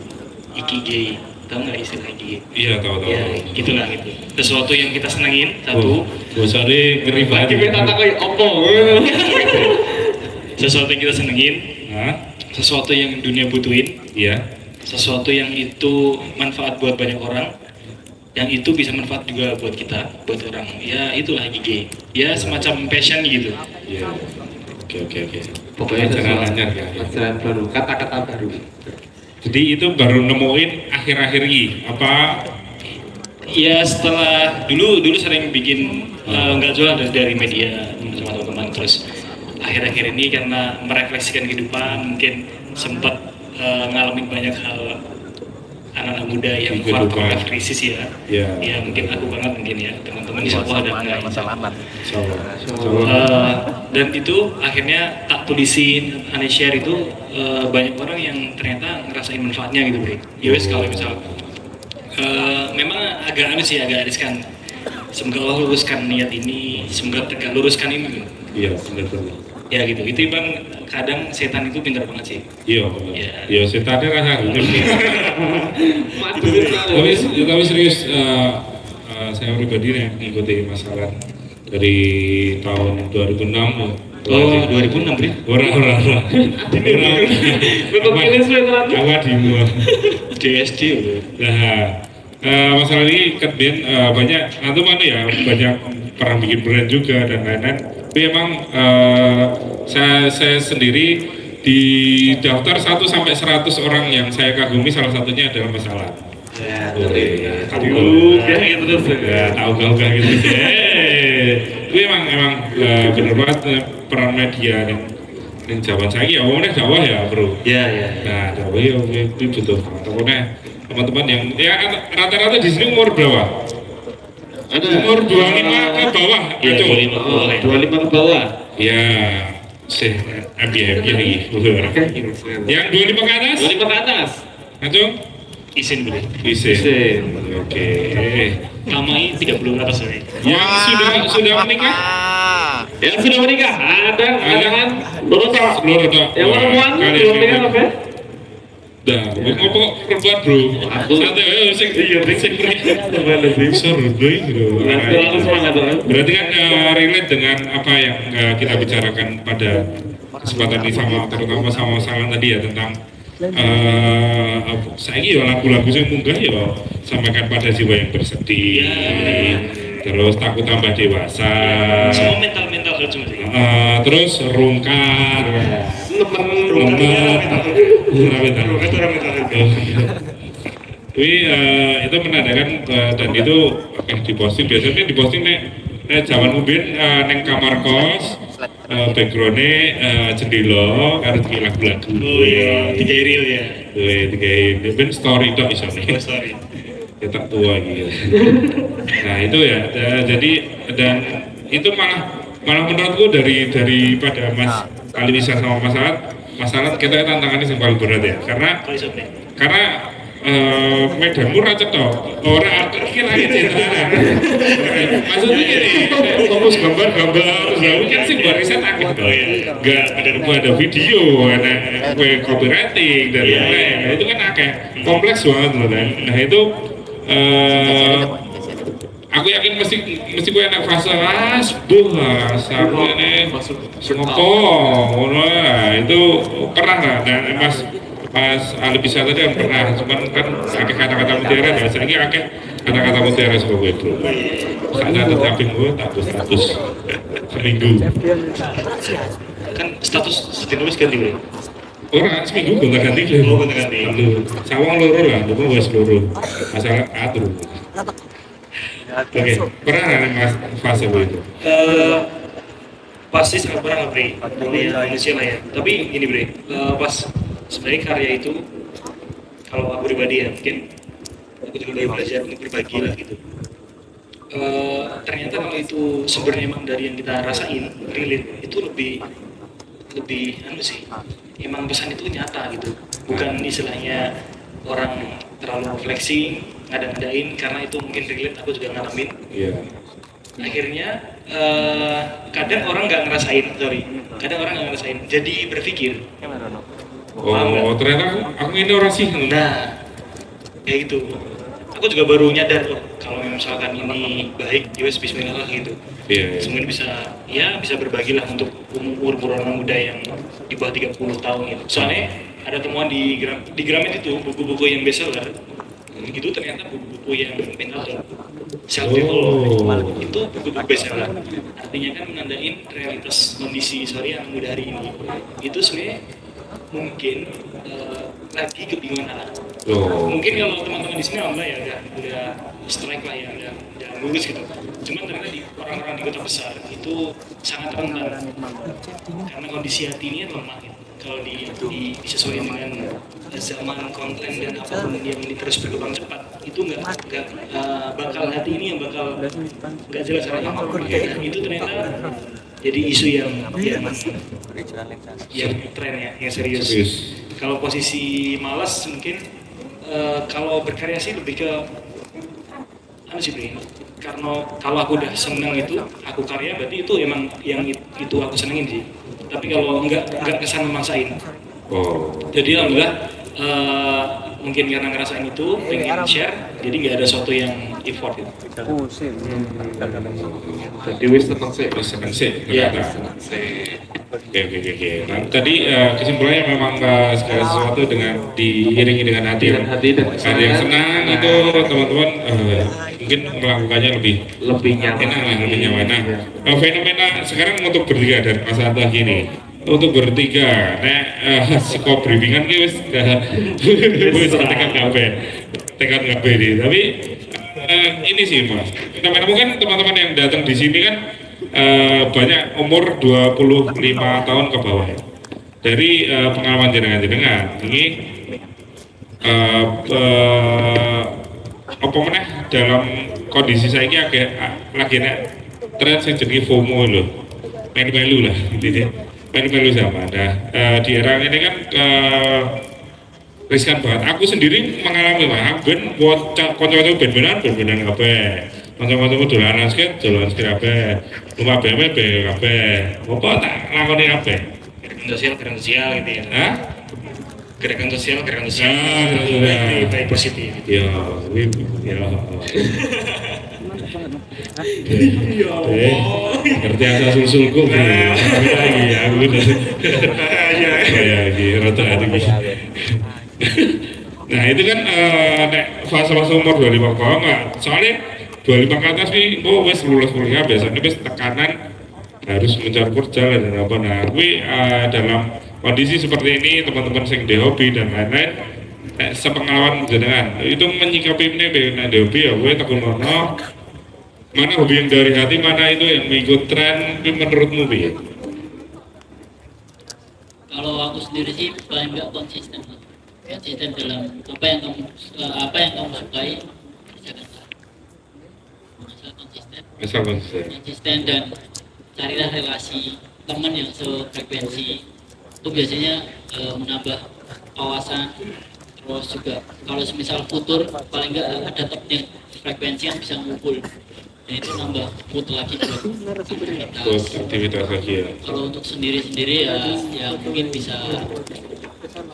Ikigai, tahu nggak istilah ikigai? Iya tahu. Ya itulah gitu. Sesuatu yang kita senengin satu. Bosane ngeri banget. Kita tak kayak opo. Sesuatu yang kita senengin, Hah? sesuatu yang dunia butuhin, Iya. sesuatu yang itu manfaat buat banyak orang, yang itu bisa manfaat juga buat kita, buat orang. Ya itulah ikigai. Ya semacam passion gitu. Iya. Oke. Pokoknya Pelajaran anyar ya. pelajaran baru, kata-kata baru. Jadi itu baru nemuin akhir-akhir ini apa? Ya setelah dulu sering bikin nggak jual dari media sama teman-teman terus akhir-akhir ini karena merefleksikan kehidupan mungkin sempat ngalamin banyak hal anak-anak muda yang Di kehidupan. quarter life crisis ya. Iya. Ya mungkin aku banget mungkin ya teman-teman insya Allah ada nggak dan itu akhirnya tak tulisin, aneh share itu banyak orang yang ternyata ngerasain manfaatnya gitu bro. Ya wes kalau misal memang agak aneh sih, agak riskan. Semoga Allah luruskan niat ini, semoga tegak luruskan ini. Iya betul. Ya gitu, itu bang kadang setan itu pintar banget sih. Iya betul. Iya. Iya setannya rasa gitu. Tapi serius saya pribadi yang mengikuti masalah dari tahun 2006. Oh 2006 bro. Orang. Awak di DSD bro. Nah, masalah ini kemudian banyak atau mana ya banyak pernah bikin brand juga dan lain-lain. Tapi emang saya sendiri di daftar 1 sampai 100 orang yang saya kagumi salah satunya adalah masalah. Ya, Tahu gitu. Tapi emang bener banget peran media yang zaman saya ya omongnya Jawa ya bro. Ya. Nah Jawa ya itu butuh pokoknya teman-teman yang ya rata-rata di sini umur berapa? Umur 25 ke bawah. Iya, Itu 25 ke bawah. 25 ke bawah. ya happy lagi. Yang 25 ke atas? 25 ke atas. Acung? Isin bro. Bisa. Oke. Kamai 30 berapa sorry. Yang sudah menikah? Yang sudah menikah ada kan? Loro tok. Yang perempuan Kalian belum menikah apa? Dah, ngopo perempuan bro? Santai aja sing seru bro. Terlalu semangat kan? Berarti kan relate dengan apa yang kita bicarakan pada kesempatan ini terutama sama masalah tadi ya tentang saya ya lagu-lagu yang munggah ya sampaikan pada jiwa yang bersedih, terus takut tambah dewasa, Semua mental cuma sih. terus rungkat, Tapi itu menandakan dan itu diposting biasanya diposting nih zaman ubin neng kamar kos backgroundnya jendela harus tiga lagu-lagu. Oh iya, 3 reel ya. Tiga ben story itu isone. Oh sorry. Ya tak tua gitu. Nah itu ya jadi dan itu malah menurutku daripada Mas Ali bisa sama masalah kita tantangannya yang paling berat ya, karena medanmu ra cetok, ora kira gitu. Maksudnya gini, fokus gambar, terus lalu kan sih buat riset akeh toh. Enggak ada video, ada copywriting dan lain-lain. Nah, itu kan akeh, kompleks banget loh kan. Nah itu aku yakin mesti gue enak fase aku ini ngopo, ngono itu pernah lah. Dan Mas Ali bisa tadi yang pernah, cuman kan akeh kata-kata mutiara, dan sering akeh kata-kata mutiara sebagai itu. Saat tetapi gue status seminggu. Kan status ditulis ganti bro. Orang seminggu gonta-ganti sawang loro lah, itu wes loro. Masalah atur. Oke, pernah nggak Mas fase itu? Pasti sangat pernah lah Bre, namanya manusia lah ya. Tapi gini Bre, pas sebenarnya karya itu, kalau aku pribadi ya mungkin aku juga udah belajar untuk berbagi lah gitu. Ternyata kalau itu sumbernya emang dari yang kita rasain, relate, itu lebih anu sih, emang pesan itu nyata gitu, bukan istilahnya orang terlalu flexing, ngada-ngadain, karena itu mungkin relate, aku juga ngalamin. Akhirnya kadang orang nggak ngerasain, jadi berpikir ternyata aku ini orang sih. nah kayak gitu, aku juga baru nyadar loh kalau misalkan ini baik, ya wes bismillah gitu. Semuanya bisa berbagi lah untuk umur orang muda yang di bawah 30 tahun gitu. Soalnya ada temuan di Gramet itu buku-buku yang bestseller itu ternyata buku-buku yang mental health, self development itu buku-buku bestseller. Artinya kan menandain realitas kondisi anak muda hari ini itu sebenarnya mungkin lagi kebingungan arah. Mungkin kalau teman-teman di sini alhamdulillah ya udah strike lah ya, udah lulus gitu. Cuman ternyata di orang-orang di kota besar itu sangat rentan karena kondisi hati ini lemah gitu. Kalau disesuaikan dengan zaman konten dan apapun yang ini terus berkembang cepat, itu nggak bakal hati ini yang bakal nggak jelas arahnya. Nah, itu ternyata jadi isu yang tren ya, yang serius. Kalau posisi malas mungkin kalau berkarya sih lebih ke anu sih Bri, karena kalau aku udah seneng itu aku karya berarti itu emang yang itu aku senengin sih. Tapi kalau enggak kesan memaksain. Jadi alhamdulillah mungkin karena ngerasain itu pengen share, jadi nggak ada sesuatu yang effort gitu. Jadi wis tenang sih. Iya. Oke. Nah, tadi kesimpulannya memang segala sesuatu dengan diiringi dengan hati dan ada yang senang itu teman-teman mungkin melakukannya lebih nyaman. Nah, fenomena sekarang untuk bertiga dan Mas Anta gini. Untuk bertiga, sekolah briefingan ki wis tekad kabeh ini. Tapi ini sih Mas, teman-teman teman-teman yang datang di sini kan banyak umur 25 tahun ke bawah. Dari pengalaman jenengan ini apa meneh dalam kondisi saya ini agak lagi tren sing jenenge FOMO lho. Melu lah intinya. Melu sama. Nah, di era ini kan riskan banget. Aku sendiri mengalami ben kanca-kanca ben-benan kabeh. Kanca-kanca dolanan skate kabeh. Rumah BMB kabeh. Apa tak lakoni kabeh? Gerakan sosial gitu ya. Hah? Gerakan sosial. Baik positif. Ya. Ngerti asal sulsulku lagi aku udah rata hati. Nah itu kan fase-fase umur 25 kalau nggak, soalnya 25 ke atas nih, wes lulus kuliah biasanya wes tekanan harus mencari kerja dan apa. Nah dalam kondisi seperti ini teman-teman sing di hobi dan lain-lain sepengalaman jenengan itu menyikapi ini dengan hobi ya gue tekun mana hobi yang dari hati, mana itu yang mengikut tren menurutmu ya? Kalau aku sendiri sih paling nggak konsisten dalam apa yang kamu sukai, kerjakanlah. Asal konsisten dan carilah relasi teman yang sefrekuensi itu biasanya menambah wawasan. Terus juga kalau semisal futur paling nggak ada teman frekuensi yang bisa ngumpul, dan itu nambah mood lagi buat aktivitas lagi ya. kalau untuk sendiri-sendiri ya mungkin bisa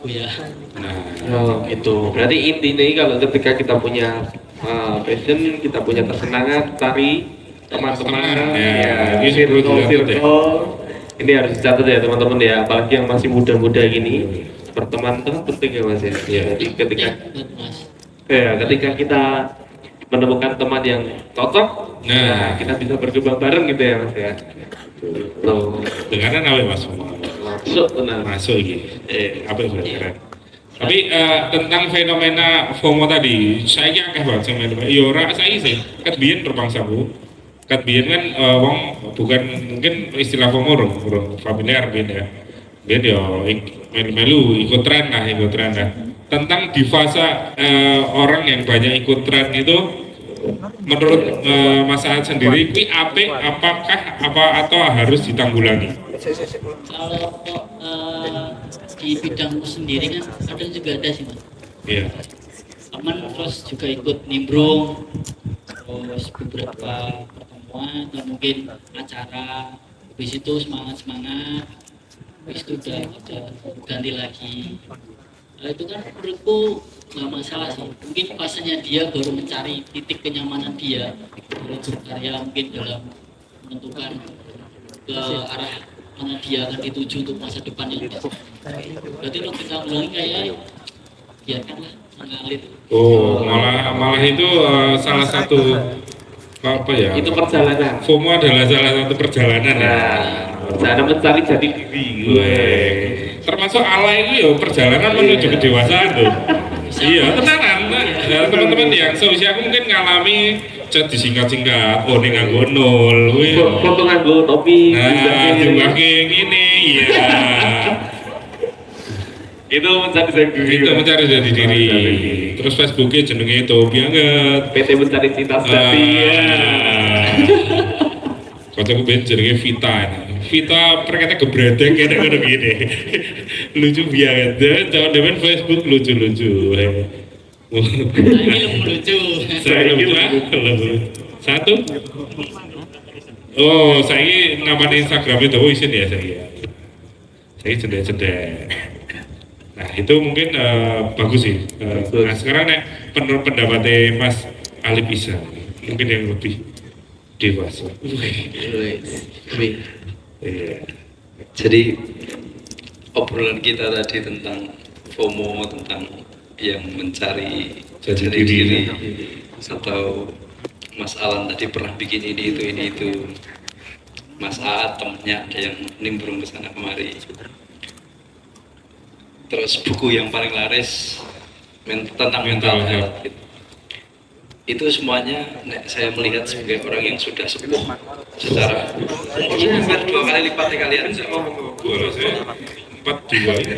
ya. Oh gitu. Berarti intinya kalau ketika kita punya passion, kita punya kesenangan, tari, teman-teman, ya, ini perlu circle, ini harus dicatat ya teman-teman ya. Apalagi yang masih muda-muda gini, pertemanan itu penting ya Mas ya. Jadi ketika kita menemukan teman yang cocok, nah kita bisa berkembang bareng gitu ya Mas ya. Loh, dengaran apa Mas? masuk benar. Masuk gitu. Apa yang keren. Tapi tentang fenomena FOMO tadi, saya akeh banget sama fenomena. Ya ora saya sih, kat biyen terbangsaku. Kat biyen kan wong bukan mungkin istilah FOMO urung familiar biyen ya. Biyen ya melu ikut tren lah. Tentang di fase orang yang banyak ikut tren itu, menurut Mas Ahad sendiri, kui apik apakah atau harus ditanggulangi? Kalau di bidangku sendiri kan kadang juga ada sih Mas. Iya. Teman terus juga ikut nimbrung, terus beberapa pertemuan atau mungkin acara, habis itu semangat, habis itu udah ganti lagi. Nah, itu kan menurutku nggak masalah sih. Mungkin fasenya dia baru mencari titik kenyamanan dia dalam berkarya, mungkin dalam menentukan ke arah mana dia akan dituju untuk masa depan yang best. Berarti untuk kita ulangi kayak biarkanlah mengalir. Oh, malah itu salah satu apa ya? Itu perjalanan. FOMO adalah salah satu perjalanan ya. Perjalanan mencari jati diri. Termasuk alay itu ya perjalanan menuju kedewasaan tuh. Iya, tenanan. Ya, teman-teman yang seusia aku mungkin ngalami chat disingkat-singkat, oh ini nganggo nol, foto nganggo topi, nah juga kayak gini, ya. Itu mencari jati diri. Itu mencari jati diri. Terus Facebooknya jenenge itu banget. PT mencari cinta sejati. Kocokku ben jenenge Vita ini. Vita perkata gebredek kayak ngono gini. Lucu banget. Jangan demen Facebook lucu-lucu. Ini lucu. Satu. Oh, saya namain Instagram itu isin ya saya. Saya cedek-cedek. Nah itu mungkin bagus sih. Nah sekarang pendapatnya Mas Alif Isa mungkin yang lebih dewasa. Jadi obrolan kita tadi tentang FOMO, tentang yang mencari jati diri, atau Mas Alan tadi pernah bikin ini itu, Mas Aad temennya ada yang nimbrung ke sana kemari. Terus buku yang paling laris tentang mental health gitu. Itu semuanya saya melihat sebagai orang yang sudah sepuh secara umurnya hampir 2 kali lipatnya kalian. Kalau saya 42 ini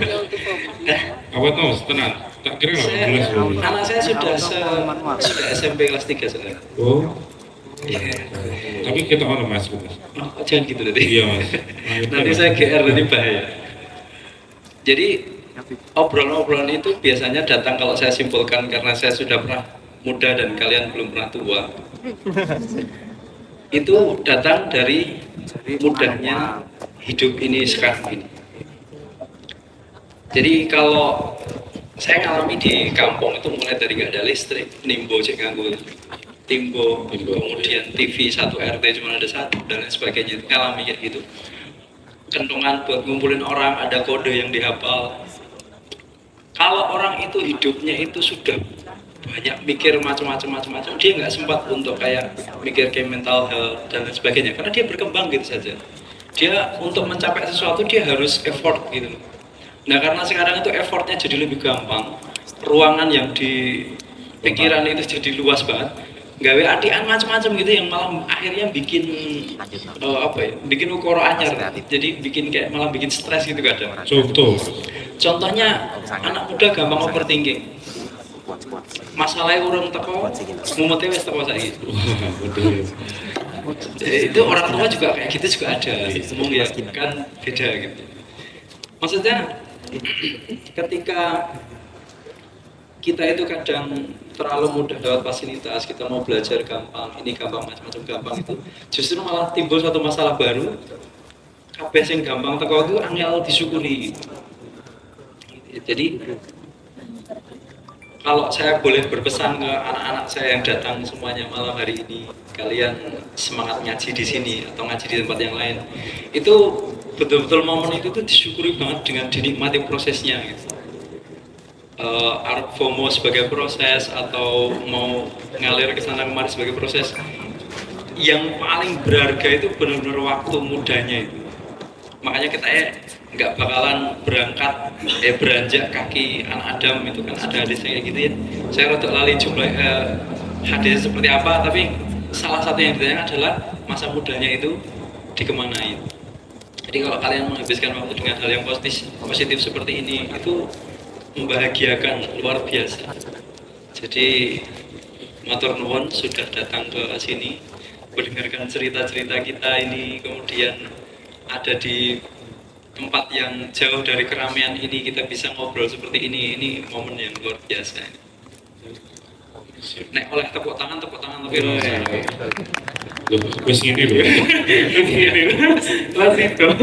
apa tahu tenang tak kira 18 anak saya sudah SMP kelas 3 sekarang. Oh iya. Tapi kita orang Mas Jangan gitu tadi. Iya Mas. Nanti saya GR nanti bahaya. Jadi obrolan-obrolan itu biasanya datang, kalau saya simpulkan karena saya sudah pernah muda dan kalian belum pernah tua, itu datang dari mudahnya hidup ini sekarang ini. Jadi kalau saya ngalami di kampung itu mulai dari nggak ada listrik, nimbo cek nganggo timbo, kemudian TV 1 RT cuma ada 1 dan lain sebagainya, ngalami kayak gitu. Kentongan buat ngumpulin orang, ada kode yang dihafal. Kalau orang itu hidupnya itu sudah banyak mikir macam-macam, dia nggak sempat untuk kayak mikir kayak mental health dan lain sebagainya, karena dia berkembang gitu saja. Dia untuk mencapai sesuatu dia harus effort gitu. Nah karena sekarang itu effortnya jadi lebih gampang, ruangan yang di pikiran itu jadi luas banget, gawe adian macam-macam gitu yang malah akhirnya bikin bikin ukoro anyar, jadi bikin kayak malah bikin stres gitu kadang. Contohnya anak muda gampang overthinking. Masalahnya urung teko, mumete wis teko saiki. Itu orang tua juga kayak gitu juga ada, ngomong ya kan beda gitu. Maksudnya ketika kita itu kadang terlalu mudah dapat fasilitas, kita mau belajar gampang, ini gampang, macam-macam gampang itu, justru malah timbul satu masalah baru. Kabeh sing gampang teko itu angel disyukuri. Jadi kalau saya boleh berpesan ke anak-anak saya yang datang semuanya malam hari ini, kalian semangat ngaji di sini atau ngaji di tempat yang lain, itu betul-betul momen itu tuh disyukuri banget dengan dinikmati prosesnya gitu. FOMO sebagai proses atau mau ngalir ke sana kemari sebagai proses, yang paling berharga itu benar-benar waktu mudanya itu. Makanya kita nggak bakalan beranjak kaki anak Adam itu kan ada hadisnya kayak gitu ya. Saya rada lali jumlah hadis seperti apa, tapi salah satu yang ditanya adalah masa mudanya itu dikemanain. Jadi kalau kalian menghabiskan waktu dengan hal yang positif seperti ini, itu membahagiakan luar biasa. Jadi matur nuwun sudah datang ke sini mendengarkan cerita-cerita kita ini, kemudian ada di tempat yang jauh dari keramaian ini, kita bisa ngobrol seperti ini momen yang luar biasa ini. Nek oleh tepuk tangan tapi Wes ini loh. Klasik dong.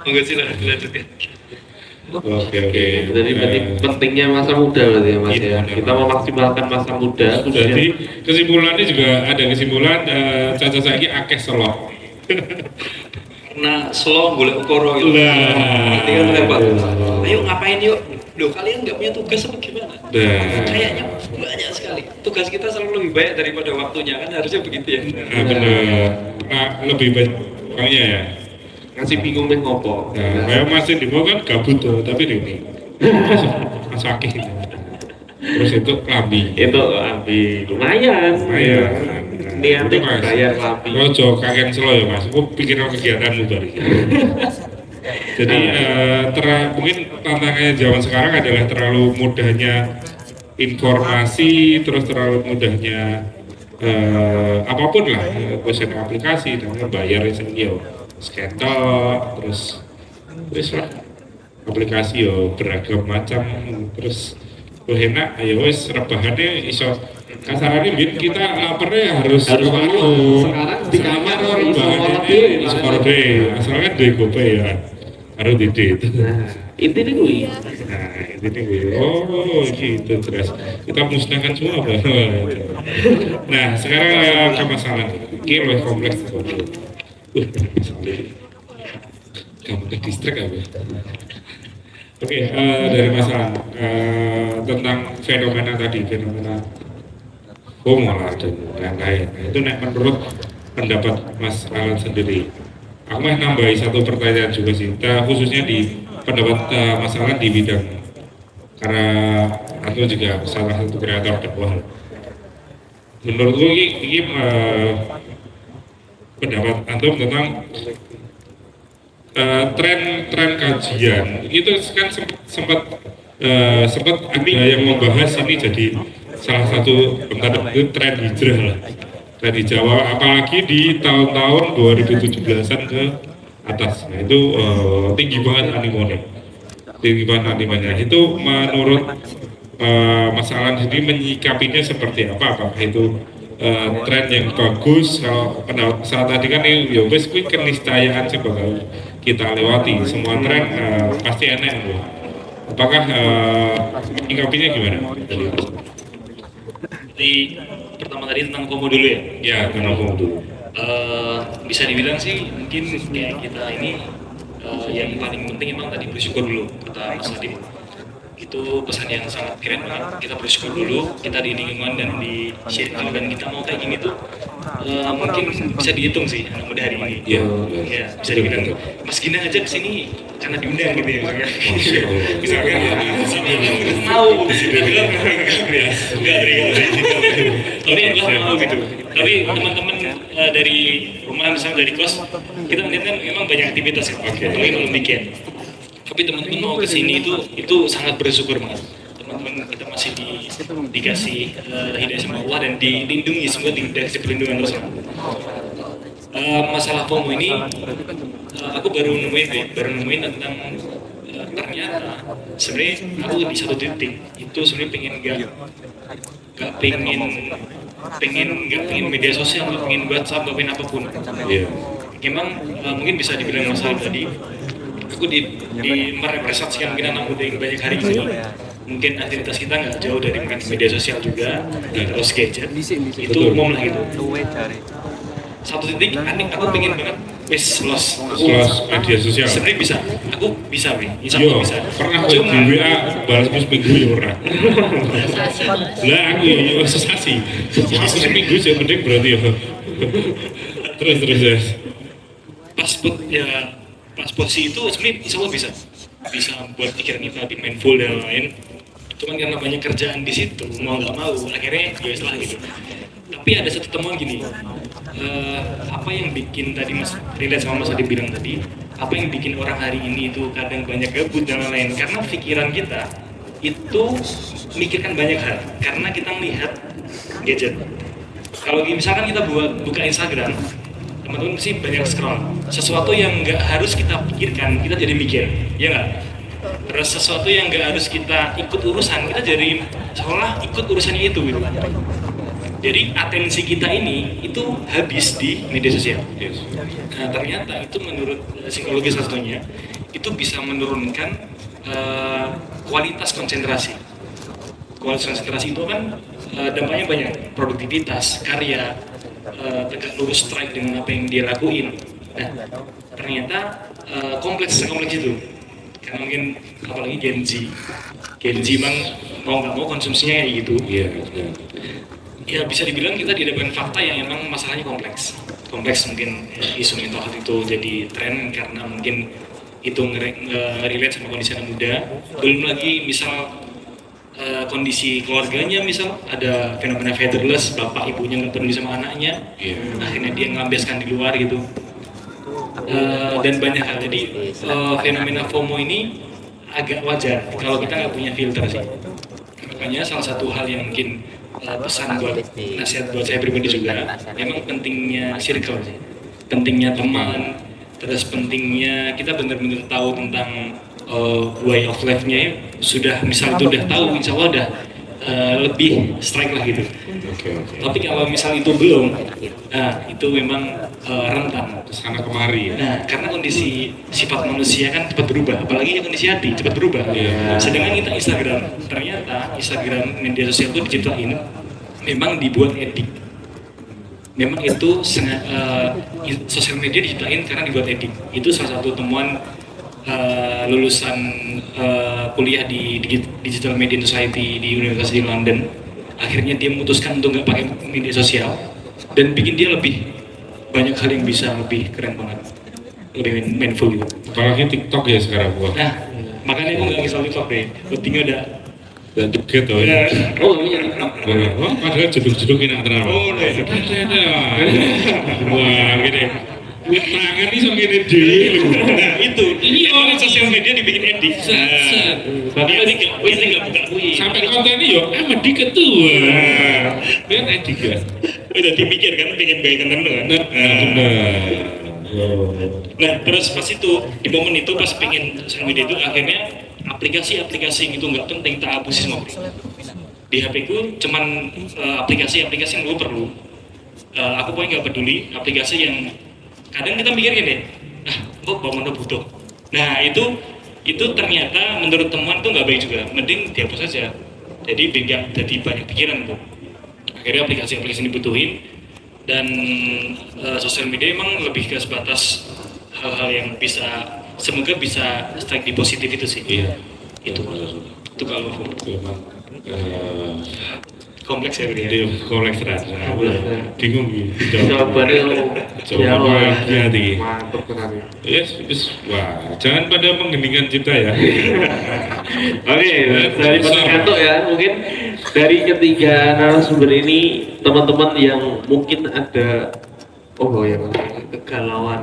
Monggo silakan dilanjutkan. Oke. Jadi berarti pentingnya masa muda berarti ya Mas ya. Kita memaksimalkan masa muda. Jadi kesimpulannya juga ada kesimpulan caca saiki akeh selok. Karena slow golek ukara gitu. Nah. Berarti kan hebat. Ayo ngapain yuk? Loh kalian nggak punya tugas apa gimana? Kayaknya banyak sekali. Tugas kita selalu lebih banyak daripada waktunya, kan harusnya begitu ya. Nah, benar. Nah, lebih banyak makanya ya. Ngasih bingung nih ngopo. Nah, kayak masih di bawah kan gabut tuh, tapi ini sakit. Terus itu kelambi. Itu ambil lumayan. Niatnya bayar lampi. Rojo kakek selo ya Mas. Aku pikiran kegiatanmu tadi. Jadi mungkin tantangannya zaman sekarang adalah terlalu mudahnya informasi, terus terlalu mudahnya apapun lah, pesen aplikasi dan bayar sendiri, scan terus lah aplikasi yo beragam macam, terus enak, ayo wes rebahannya iso kasarannya kita laparnya harus sekarang di kamar rebahannya iso korde, asalnya di gope ya harus di itu. Nah, intinya gue. Nah, ini gue. Oh, gitu terus. Kita musnahkan semua, Pak. Nah, sekarang ke masalah. Ini lebih kompleks. Kamu ke distrik apa? Oke, dari masalah tentang fenomena tadi, fenomena homo lah dan lain-lain. Nah, itu menurut pendapat Mas Alan sendiri. Aku mau nambahin satu pertanyaan juga sih, khususnya di pendapat masalah di bidang, karena aku juga salah satu kreator dakwah. Menurutku ini pendapat antum tentang tren kajian itu kan sempat ada yang membahas ini jadi salah satu itu tren hijrah lah. Di Jawa, apalagi di tahun-tahun 2017-an ke atas. Nah itu tinggi banget animenya. Itu menurut masalah ini menyikapinya seperti apa? Apakah itu tren yang bagus? Kalau saat tadi kan ya wes kuwi keniscayaan sih bakal kita lewati. Semua tren pasti enak loh. Apakah menyikapinya gimana? Jadi pertama tadi tentang FOMO dulu ya? Ya, tentang FOMO dulu. Bisa dibilang sih mungkin kayak kita ini yang paling penting emang tadi bersyukur dulu, kata Mas Adib. Itu pesan yang sangat keren banget. Kita bersyukur dulu, kita di lingkungan dan di circle dan kita mau kayak gini tuh mungkin bisa dihitung sih anak muda hari ini. Iya. Ya, bisa dibilang Mas Gina aja kesini karena diundang gitu ya. Misalkan mau tapi enggak mau gitu. Tapi teman-teman dari rumah misalnya dari kos, kita melihat kan memang banyak aktivitas ya. Apalagi malam weekend. Tapi teman-teman mau kesini itu sangat bersyukur banget. Teman-teman kita masih di dikasih hidayah sama Allah dan dilindungi, semoga dikasih perlindungan terus. Masalah FOMO ini aku baru nemuin tentang ternyata sebenarnya aku di satu titik itu sebenarnya nggak pengen media sosial, nggak pengen WhatsApp, nggak pengen apapun. Memang mungkin bisa dibilang masalah tadi aku merepresentasikan mungkin anak muda yang banyak hari ini. Mungkin aktivitas kita nggak jauh dari media sosial juga, terus gadget itu umum lah gitu. Satu titik aku pengen banget lost media sosial. Sebenarnya bisa, aku bisa insya Allah bisa. Pernah di WA balas seminggu ya pernah. Lah aku ya sesasi seminggu sih penting berarti ya. Terus pas posisi itu sebenarnya insya Allah bisa buat pikiran kita lebih mindful dan lain. Cuman karena banyak kerjaan di situ mau nggak mau akhirnya ya salah gitu. Tapi ada satu temuan gini, apa yang bikin tadi relate sama Mas Adi bilang tadi, apa yang bikin orang hari ini itu kadang banyak gabut dan lain-lain, karena pikiran kita itu mikirkan banyak hal, karena kita melihat gadget. Kalau misalkan kita buka Instagram, teman-teman pasti banyak scroll, sesuatu yang nggak harus kita pikirkan, kita jadi mikir, ya nggak? Terus sesuatu yang nggak harus kita ikut urusan, kita jadi seolah ikut urusannya itu gitu. Jadi atensi kita ini itu habis di media sosial. Nah, ternyata itu menurut psikologi satunya itu bisa menurunkan kualitas konsentrasi. Kualitas konsentrasi itu kan dampaknya banyak, produktivitas, karya, tegak lurus strike dengan apa yang dia lakuin. Nah, ternyata kompleks itu. Karena mungkin apalagi Gen Z memang mau nggak mau konsumsinya kayak gitu. Ya bisa dibilang kita dihadapkan fakta yang emang masalahnya kompleks mungkin isu mental health itu jadi tren karena mungkin itu relate sama kondisi anak muda, belum lagi misal kondisi keluarganya, misal ada fenomena fatherless, bapak ibunya nggak peduli sama anaknya, akhirnya dia ngelampiaskan di luar gitu, dan banyak hal. Jadi fenomena FOMO ini agak wajar kalau kita nggak punya filter sih. Makanya salah satu hal yang mungkin pesan buat nasihat buat saya pribadi juga, memang pentingnya circle, pentingnya teman, terus pentingnya kita benar-benar tahu tentang way of life-nya. Sudah misal itu udah tahu, insya Allah udah lebih strike lah gitu. Tapi kalau misal itu belum, nah itu memang rentan kesana kemari. Nah, karena kondisi sifat manusia kan cepat berubah, apalagi kondisi hati cepat berubah. Sedangkan kita ternyata Instagram media sosial itu diciptain memang dibuat edik. Memang itu sosial media diciptain karena dibuat edik. Itu salah satu temuan lulusan kuliah di Digital Media Society di Universitas di London. Akhirnya dia memutuskan untuk nggak pakai media sosial dan bikin dia lebih banyak hal yang bisa lebih keren banget, lebih mindful gitu. Apalagi TikTok ya sekarang gua. Nah, makanya aku nggak install TikTok deh. Pentingnya udah joget tuh. Oh, padahal jeduk-jeduk enak tenan. Oh, wah, gini. Tangan ini sama gini deh. Nah, itu. Ini orang sosial media dibikin edit. Padahal dia nggak buka kui. Sampai kontennya yo, di ketua. Lihat edit ya. Udah dipikir kan, pengen baik konten kan. Nah, terus pas itu di momen itu pas pengen sosial media itu akhirnya aplikasi-aplikasi itu nggak penting tak hapusin semua. Di HP ku cuman aplikasi-aplikasi yang gue perlu. Aku pokoknya nggak peduli aplikasi yang kadang kita mikir gini, bangun butuh. Nah itu ternyata menurut temuan tuh nggak baik juga. Mending dihapus saja. Jadi banyak pikiran tuh. Akhirnya aplikasi-aplikasi dibutuhin dan sosial media emang lebih ke sebatas hal-hal yang semoga bisa strike di positif itu sih. Iya. Itu kalau kompleks ya dia kompleks terasa. Bingung gitu. Jawabannya hati. mantap benar. Yes, wah, jangan pada menggeningkan cipta ya. Oke, dari Pak Kanto ya, mungkin dari ketiga narasumber ini teman-teman yang mungkin ada kegalauan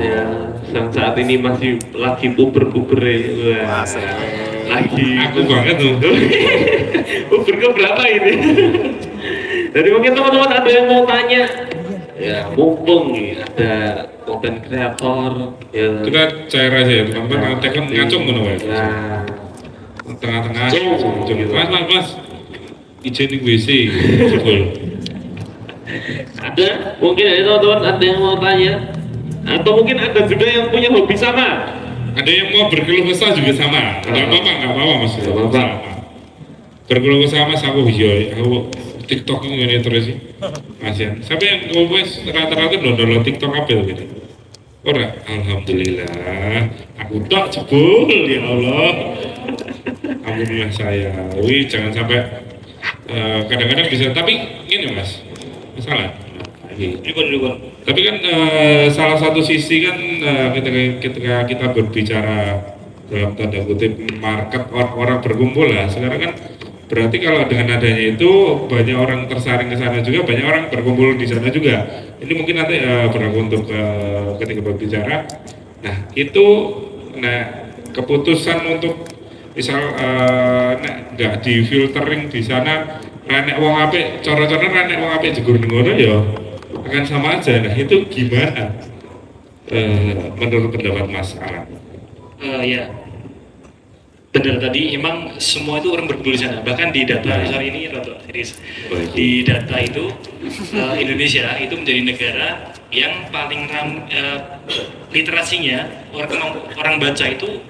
ya, yang saat ini masih lagi puber-puber ya. lagi. Aku banget tuh. Uber ke berapa ini? Jadi mungkin teman-teman ada yang mau tanya, ya mumpung nih ada konten kreator, ya. Kita cair aja ya teman-teman. Nanti kan ngacung ngono wae. Ya. Tengah-tengah. Cung. Mas. Izin di WC. Jebol. Ada mungkin ada teman-teman ada yang mau tanya, atau mungkin ada juga yang punya hobi sama. Ada yang mau berkeluh kesah juga sama. Enggak apa-apa Mas. Nggak apa-apa. Berkeluh kesah Mas aku aku TikTok ini terus sih. Kasihan. Siapa yang wes rata-rata download TikTok apa gitu? Ora, alhamdulillah. Aku tak jebol ya Allah. Alhamdulillah saya. Wih, jangan sampai kadang-kadang bisa. Tapi gini Mas, masalah. Tapi kan salah satu sisi kan ketika kita berbicara dalam tanda kutip market orang berkumpul lah. Sekarang kan berarti kalau dengan adanya itu banyak orang tersaring ke sana juga, banyak orang berkumpul di sana juga. Ini mungkin nanti berlaku untuk ketika berbicara. Nah itu, keputusan untuk misal nggak di filtering di sana, renek wong apik, cara-cara renek wong apik jegur ngono ya akan sama aja. Nah itu gimana menurut pendapat Mas Alan? Ya, benar tadi. Emang semua itu orang berkumpul di sana. Bahkan di data sorry ini di data itu Indonesia itu menjadi negara yang paling literasinya orang baca itu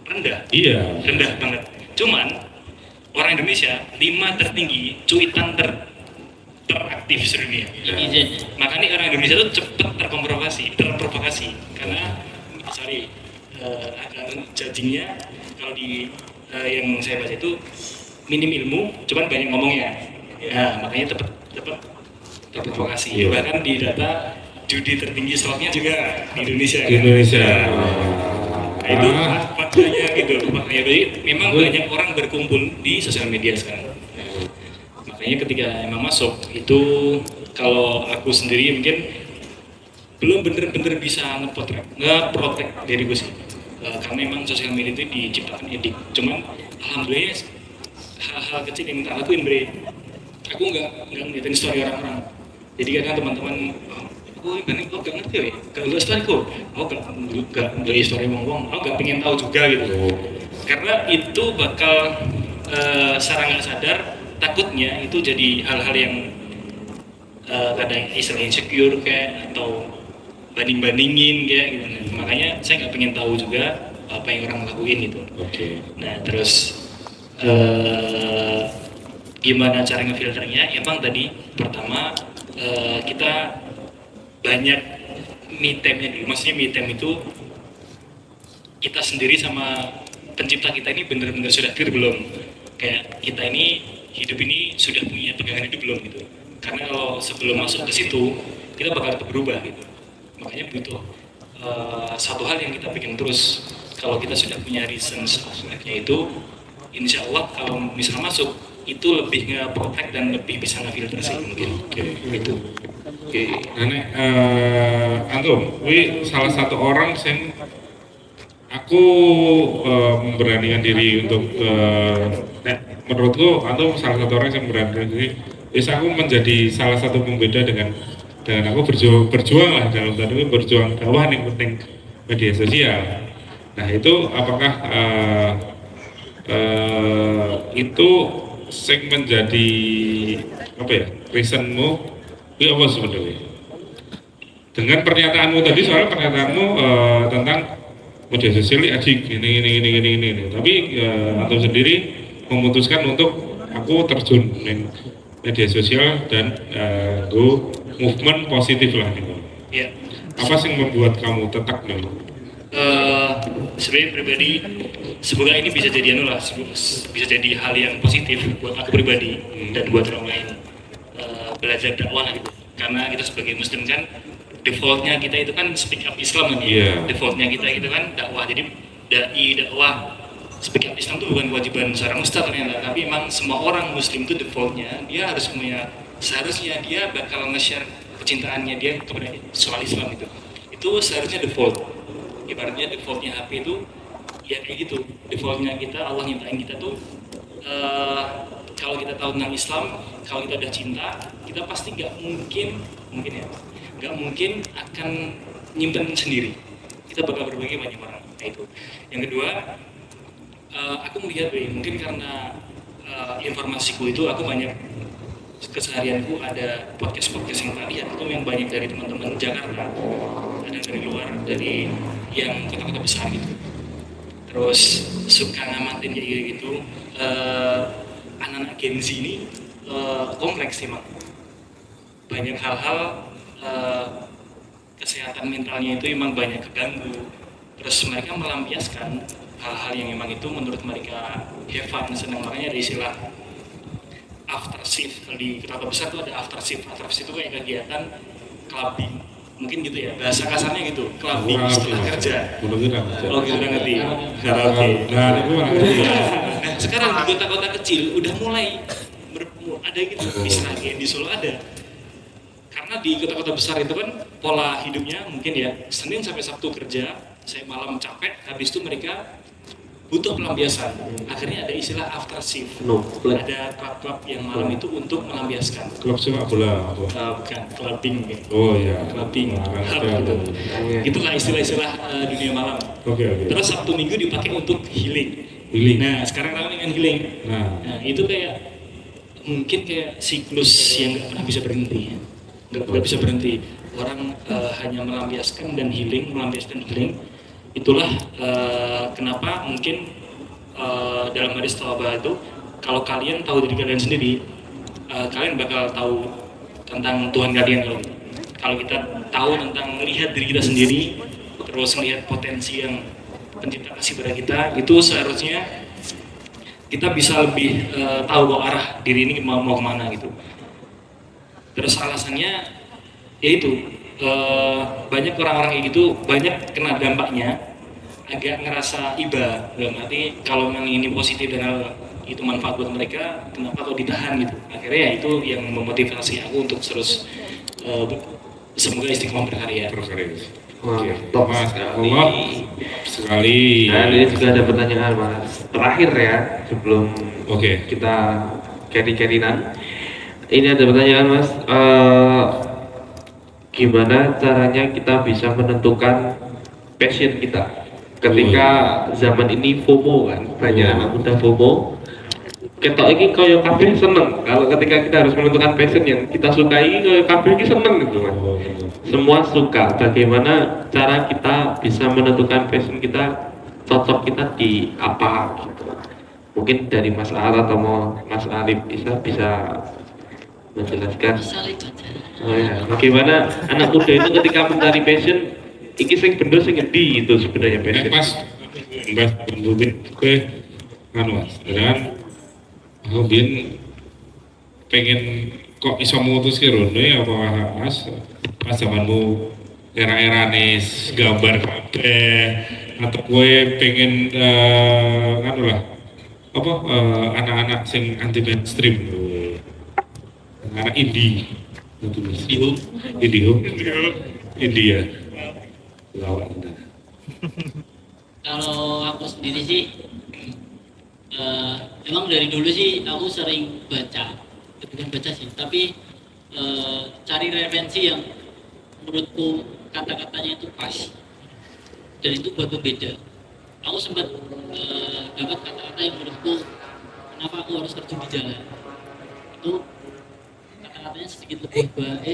rendah. Iya. Rendah banget. Cuman orang Indonesia 5 tertinggi cuitan teraktif sedunia. Makanya orang Indonesia itu cepat terprovokasi karena agar judgingnya kalau di yang saya baca itu minim ilmu, cuman banyak ngomongnya. Nah, makanya cepat terprovokasi. Iya. Bahkan di data judi tertinggi slotnya juga di Indonesia. Di Indonesia. Nah, itu faktanya gitu. Makanya jadi memang banyak orang berkumpul di sosial media sekarang. Makanya ketika emang masuk itu, kalau aku sendiri mungkin belum bener-bener bisa nge-protect diri gue sih, karena emang sosial media itu diciptakan edik. Cuman alhamdulillah hal-hal kecil yang minta lakuin aku nggak ngeliatin story orang-orang. Jadi kadang teman-teman kok gak ngerti ya, gak lihat story kok, gak lihat story wong-wong, aku gak pengen tahu juga gitu. Karena itu bakal secara nggak sadar takutnya itu jadi hal-hal yang kadang istilah insecure kayak atau banding-bandingin kayak gitu. Makanya saya nggak pengen tahu juga apa yang orang lakuin gitu. Oke. Nah terus gimana cara ngefilternya? Emang tadi pertama kita banyak me time-nya dulu. Maksudnya me time itu kita sendiri sama pencipta kita ini benar-benar sudah clear belum? Kayak kita ini hidup ini sudah punya pegangan hidup belum gitu? Karena kalau sebelum masuk ke situ kita bakal tetap berubah gitu. Makanya butuh satu hal yang kita bikin terus. Kalau kita sudah punya reasons nya itu, insya Allah kalau misal masuk itu lebih nge-protect dan lebih bisa nge-filter sih mungkin. Itu. Oke. Nenek, antum, salah satu orang yang aku memberanikan diri untuk menurutku antum salah satu orang yang memberanikan diri. Aku menjadi salah satu pembeda dengan aku berjuang lah dalam tanda kutip berjuang dakwah yang penting media sosial. Nah itu apakah itu sing menjadi apa ya reasonmu? Itu apa sebenarnya? Dengan pernyataanmu tadi, soal pernyataanmu tentang media sosial ini. Tapi antum sendiri memutuskan untuk aku terjun di media sosial dan go movement positif lah gitu. Ya. Apa sih yang membuat kamu tetap dulu? Sebenarnya pribadi, semoga ini bisa jadi bisa jadi hal yang positif buat aku pribadi dan buat orang lain. Belajar dakwah gitu. Karena kita sebagai muslim kan defaultnya kita itu kan speak up Islam kan ya. Defaultnya kita itu kan dakwah. Jadi dakwah speak up Islam itu bukan kewajiban seorang ustaz ternyata, tapi emang semua orang muslim itu defaultnya dia harus punya, seharusnya dia bakal nge-share kecintaannya dia kepada soal Islam itu seharusnya default. Ibaratnya defaultnya HP itu ya kayak gitu defaultnya kita. Allah nyiptain kita tuh kalau kita tahu tentang Islam, kalau kita udah cinta, kita pasti nggak mungkin akan nyimpen sendiri. Kita bakal berbagi banyak orang. Nah itu. Yang kedua, aku melihat mungkin karena informasiku itu aku banyak keseharianku ada podcast yang tak lihat itu yang banyak dari teman-teman Jakarta, ada dari luar, dari yang kota-kota besar gitu. Terus suka ngamatin kayak gitu. Anak-anak Gen Z ini kompleks sih, banyak hal-hal kesehatan mentalnya itu emang banyak keganggu. Terus mereka melampiaskan hal-hal yang memang itu menurut mereka have fun, senang. Makanya ada istilah after shift. Di kota besar itu ada after shift. After shift itu kayak kegiatan clubbing, mungkin gitu ya, bahasa kasarnya gitu, clubbing setelah kerja. Belum kita Oh gitu, udah ngerti. Karaoke. Nah sekarang di kota-kota kecil udah mulai ada gitu istilahnya, di Solo ada. Karena di kota-kota besar itu kan pola hidupnya mungkin ya Senin sampai Sabtu kerja, saya malam capek, habis itu mereka butuh pelampiasan. Akhirnya ada istilah after shift. Ada klub-klub yang malam itu untuk melampiaskan. Klub sepak bola apa? Bukan, clubbing. Oh iya. Clubbing. Gitu. Itulah istilah-istilah dunia malam. Oke. Terus Sabtu Minggu dipakai untuk healing. Nah sekarang ramai dengan healing. Nah itu kayak mungkin kayak siklus yang nggak pernah bisa berhenti. Nggak bisa berhenti. Orang hanya melampiaskan dan healing, melampiaskan healing. Itulah kenapa mungkin dalam hadis tawabah itu, kalau kalian tahu diri kalian sendiri, kalian bakal tahu tentang Tuhan kalian. Kalau kita tahu tentang melihat diri kita sendiri, terus melihat potensi yang pencipta kasih pada kita, itu seharusnya kita bisa lebih tahu bahwa arah diri ini mau kemana gitu. Terus alasannya yaitu banyak orang-orang kayak gitu banyak kena dampaknya, agak ngerasa iba dalam arti kalau memang ini positif dan itu manfaat buat mereka, kenapa kok ditahan gitu. Akhirnya ya itu yang memotivasi aku untuk terus semoga istiqomah berkarya. Top sekali. Nah ini juga ada pertanyaan Mas terakhir ya sebelum kita carry-carrynan. Ini ada pertanyaan Mas, gimana caranya kita bisa menentukan passion kita ketika zaman ini FOMO kan, banyak anak muda FOMO. Ketok ini koyo kabeh seneng kalau ketika kita harus menentukan passion yang kita sukai, koyo kabeh ini seneng gitu Mas. Semua suka. Bagaimana cara kita bisa menentukan passion kita, cocok kita di apa gitu. Mungkin dari Mas Al atau Mas Alif bisa menjelaskan. Oh ya, bagaimana anak muda itu ketika mencari passion, iki sing bener sing ngendi itu sebenarnya passion. Pas Mbak Bubin kowe Mas, dan aku pengen kok iso mutuske rono ya apa Mas? Pas zamanmu era-era gambar kabeh atau kowe pengen anak-anak sing anti mainstream, anak indie. India. Kalau aku sendiri sih, emang dari dulu sih aku sering bukan baca sih, tapi cari referensi yang menurutku kata-katanya itu pas dan itu buat pembeda. Aku sempat dapat kata-kata yang menurutku kenapa aku harus terjun di jalan itu. Katanya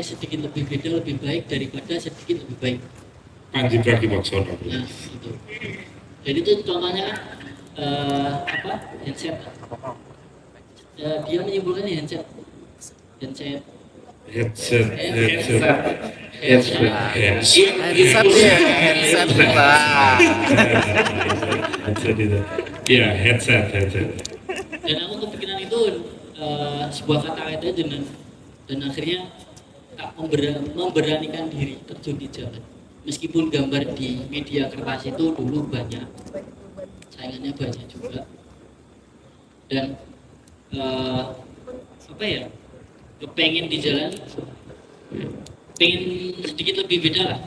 sedikit lebih beda, lebih baik daripada sedikit lebih baik. Panji Pragiwaksono. Nah, itu. Jadi itu contohnya handset. Dia menyimpulkan handset. Headset itu. Iya, headset. Dan aku kepikiran itu sebuah kata-kata dan akhirnya tak memberanikan diri terjun di jalan. Meskipun gambar di media kertas itu dulu banyak, saingannya banyak juga. Dan pengen di jalan, pengen sedikit lebih beda lah.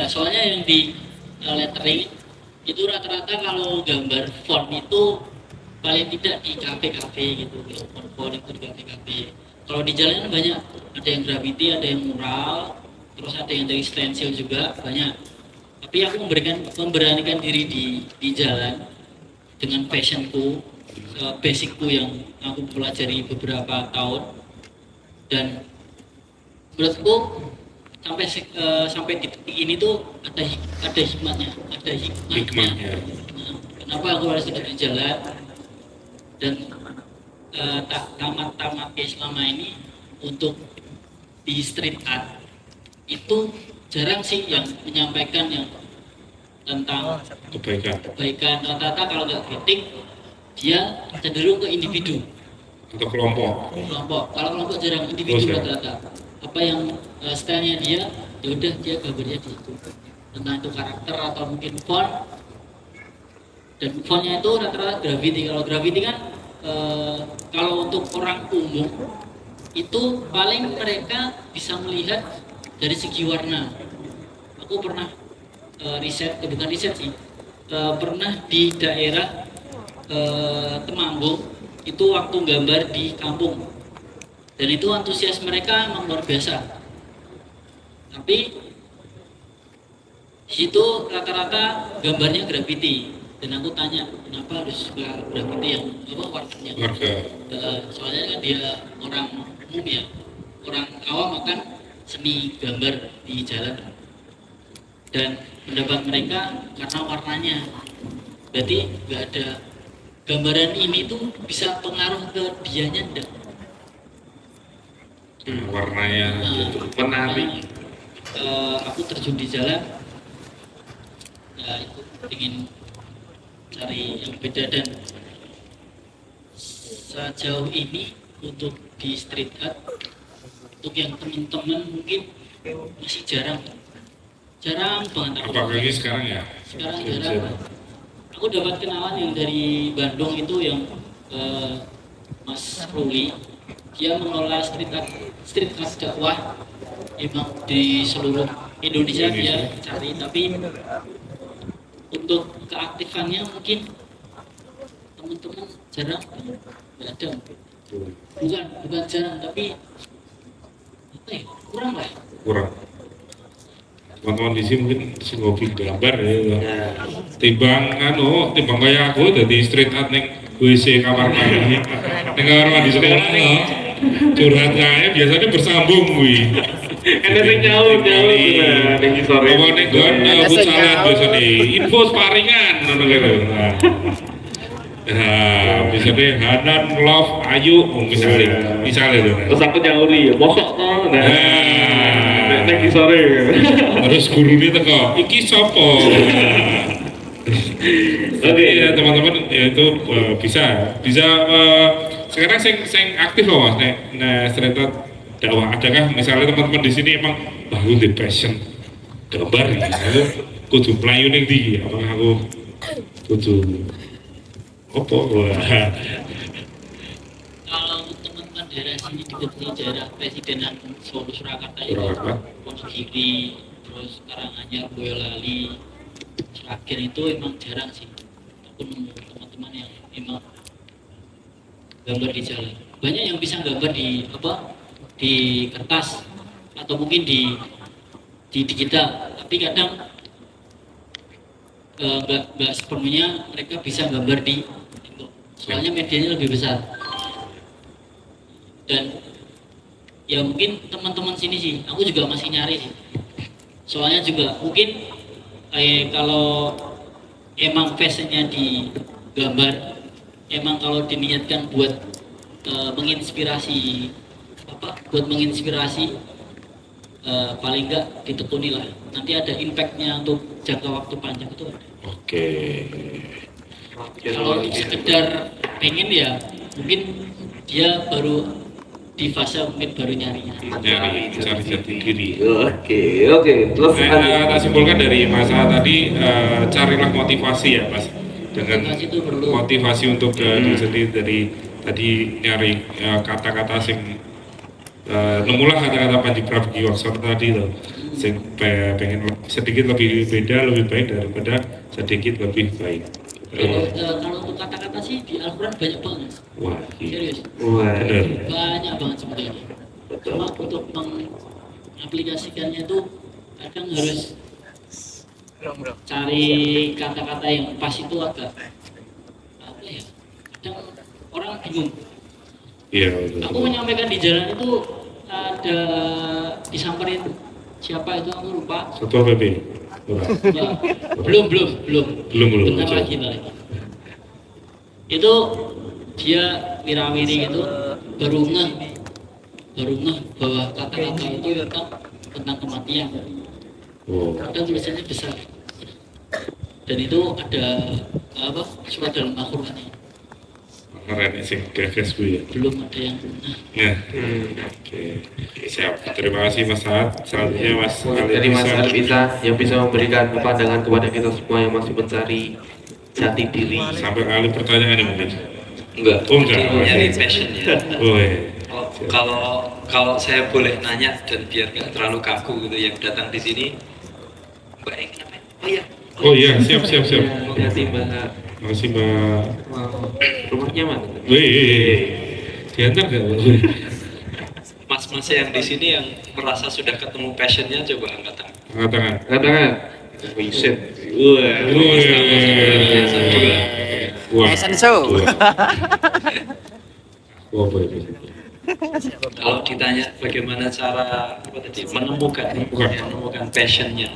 Soalnya yang di lettering itu rata-rata kalau gambar font itu paling tidak di kafe-kafe gitu, font itu di kafe-kafe. Kalau di jalan banyak, ada yang graffiti, ada yang mural, terus ada yang dari stencil juga banyak. Tapi aku memberanikan diri di jalan dengan passionku, basicku yang aku pelajari beberapa tahun, dan menurutku sampai di titik ini tuh ada hikmahnya, Hikmahnya. Nah, kenapa aku harus tetap di jalan dan tak tamat selama ini untuk di street art itu jarang sih yang menyampaikan yang tentang kebaikan. Rata-rata kalau nggak kritik dia cenderung ke individu Atau kelompok. kalau kelompok jarang, individu rata-rata. Apa yang stylenya dia, ya udah dia gambarnya di situ, entah itu karakter atau mungkin font. Dan fontnya itu rata-rata graffiti. Kalau graffiti kan kalau untuk orang umum itu paling mereka bisa melihat dari segi warna. Aku pernah bukan riset sih, pernah di daerah Temanggung itu waktu gambar di kampung, dan itu antusias mereka memang luar biasa. Tapi di situ rata-rata gambarnya graffiti, dan aku tanya kenapa harus graffiti yang warnanya. Soalnya kan dia orang umum ya, orang awam akan seni gambar di jalan, dan pendapat mereka karena warnanya. Berarti nggak ada gambaran ini tuh bisa pengaruh ke dianya enggak? Warnanya gitu, menarik. Aku terjun di jalan, ya itu ingin cari yang beda, dan sejauh ini untuk di street art untuk yang teman-teman mungkin masih jarang banget. Apalagi sekarang ya? Sekarang jarang. Aku dapat kenalan yang dari Bandung itu yang Mas Ruli, dia mengelola street art dakwah emang di seluruh Indonesia dia cari, tapi untuk keaktifannya mungkin teman-teman jarang, nggak ada. Bukan jarang, tapi apa ya, kurang lah. Teman-teman di sini mungkin sing hobi gambar ya. Timbang kayak aku dari street art ning WC kamar mandi. Ning kamar mandi sekolah curhat kae biasanya bersambung kuwi. Ada yang nyaut ning sore. Apa ning gono futsalan biasane info sparingan ngono gitu. Nah, misalnya Hanan, Love, Ayu, misalnya tuh. Terus aku nyauri ya, mosok toh. Nah, nek sore. Terus gurunya teko, iki sopo? Oke ya teman-teman, ya itu bisa sekarang sing aktif loh Mas, nek street art dakwah. Adakah misalnya teman-teman di sini emang baru di passion gambar ya, aku kudu melayu ning ndi? Apakah aku kudu opo? Kalau teman-teman daerah sini dekat di daerah Presidenan Solo Surakarta itu, Wonogiri, terus Karanganyar, Boyolali, Sragen itu emang jarang sih. Aku nemu teman-teman yang emang gambar di jalan. Banyak yang bisa gambar di kertas atau mungkin di digital, tapi kadang nggak sepenuhnya mereka bisa gambar di soalnya medianya lebih besar. Dan ya mungkin teman-teman sini sih, aku juga masih nyari sih, soalnya juga mungkin kalau emang passionnya di gambar, emang kalau diniatkan buat menginspirasi paling enggak ditekuni lah, nanti ada impactnya untuk jangka waktu panjang itu ada. Oke. Kalau sekedar pengen ya mungkin dia baru di fase mungkin baru nyari Cari jati diri. Oke. Terus Kita simpulkan dari masa tadi, carilah motivasi ya Mas, dengan Motivasi itu perlu. motivasi untuk diri sendiri. Dari tadi nyari kata-kata sing nemulah kata-kata Panji Pragiwaksono tadi loh, sing pengen sedikit lebih beda, lebih baik daripada sedikit lebih baik. Kalau untuk kata-kata sih di Al-Quran banyak banget. Wah, iya. Serius. Benar. Banyak banget sebenarnya. Cuma untuk mengaplikasikannya itu kadang harus cari kata-kata yang pas itu agak apa ya? Kadang orang bingung. Iya, betul. Aku menyampaikan di jalan itu ada disamperin siapa itu aku lupa. Satpol PP. Ya, belum. Bentar Oke. lagi. Itu dia wirawiri gitu baru ngeh bahwa kata-kata itu tentang kematian. Oh, Ada tulisannya besar. Dan itu ada apa? Surat dalam Al-Quran. keren sih, gagas Bu ya. Belum ada yang pernah. Nah, oke. Siap. Terima kasih Mas Saad. Selanjutnya Mas Dari Mas Alisa. Alisa yang bisa memberikan pandangan kepada kita semua yang masih mencari jati diri. Sampai kali pertanyaan ini mungkin. Enggak, Oh, enggak. nyari passionnya. Oh iya. Kalau saya boleh nanya dan biar nggak terlalu kaku gitu yang datang di sini, Mbak Eng kenapa? Oh iya, siap. Terima kasih Mbak. Terima kasih Mbak. Rumahnya mana? Wih, diantar nggak Bu? Mas-mas yang di sini yang merasa sudah ketemu passionnya coba angkat tangan. Angkat tangan. Katakan. Wiset. Wah. Fashion show. Wah, boleh. Kalau ditanya bagaimana cara apa tadi menemukan passionnya,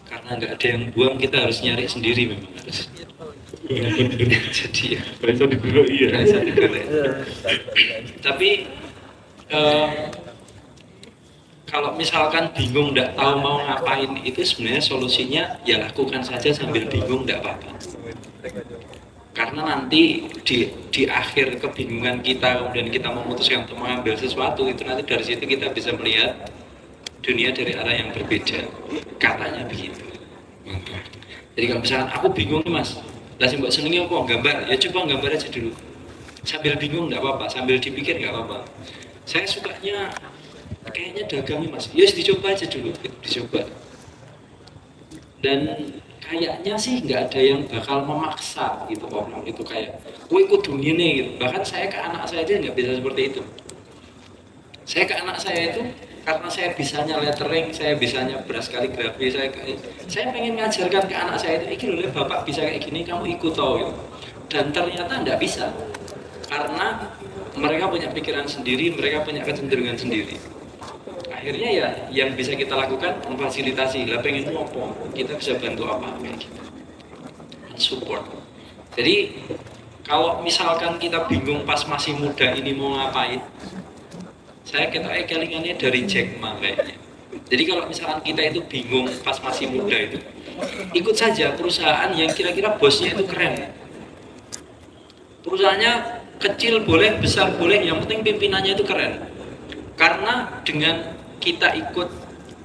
karena nggak ada yang buang, kita harus nyari sendiri memang harus. Jadi ya, Bisa dibeli iya. bisa dibeli. Tapi kalau misalkan bingung nggak tahu mau ngapain, itu sebenarnya solusinya ya lakukan saja sambil bingung, nggak apa-apa. Karena nanti di akhir kebingungan kita, kemudian kita memutuskan untuk mengambil sesuatu, itu nanti dari situ kita bisa melihat dunia dari arah yang berbeda. Katanya begitu. Mantap. Jadi kalau misalkan aku bingung nih Mas, lah sih mbak senengnya apa? Gambar, ya coba gambar aja dulu. Sambil bingung nggak apa-apa, sambil dipikir nggak apa-apa. Saya sukanya kayaknya dagang nih Mas, ya dicoba aja dulu, dicoba. Dan kayaknya sih nggak ada yang bakal memaksa gitu orang itu kayak, gue ikut dunia nih gitu. Bahkan saya ke anak saya aja nggak bisa seperti itu. Saya ke anak saya itu karena saya bisanya lettering, saya bisanya beras kaligrafi, saya pengen ngajarkan ke anak saya itu, loh bapak bisa kayak gini, kamu ikut tau gitu. Dan ternyata nggak bisa, karena mereka punya pikiran sendiri, mereka punya kecenderungan sendiri. Akhirnya ya yang bisa kita lakukan memfasilitasi, lah pengen ngopo, kita bisa bantu apa kayak gitu, support. Jadi kalau misalkan kita bingung pas masih muda ini mau ngapain, saya kelingannya dari Jack Ma kayaknya. Jadi kalau misalkan kita itu bingung pas masih muda itu, ikut saja perusahaan yang kira-kira bosnya itu keren. Perusahaannya kecil boleh, besar boleh, yang penting pimpinannya itu keren. Karena dengan kita ikut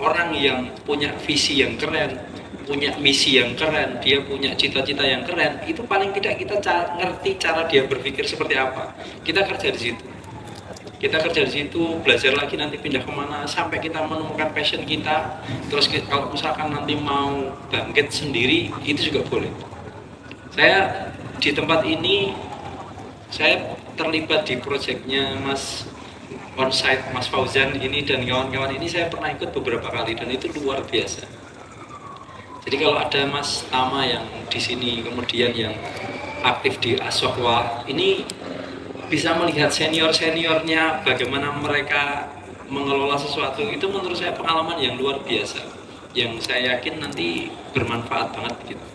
orang yang punya visi yang keren, punya misi yang keren, dia punya cita-cita yang keren, itu paling tidak kita ngerti cara dia berpikir seperti apa. Kita kerja di situ. Kita kerja di situ, belajar lagi, nanti pindah kemana sampai kita menemukan passion kita. Terus kalau misalkan nanti mau bangkit sendiri, itu juga boleh. Saya di tempat ini, saya terlibat di proyeknya Mas Onsite, Mas Fauzan ini dan kawan-kawan ini, saya pernah ikut beberapa kali dan itu luar biasa. Jadi kalau ada Mas Tama yang di sini, kemudian yang aktif di Asokwa, ini bisa melihat senior-seniornya bagaimana mereka mengelola sesuatu, itu menurut saya pengalaman yang luar biasa, yang saya yakin nanti bermanfaat banget gitu.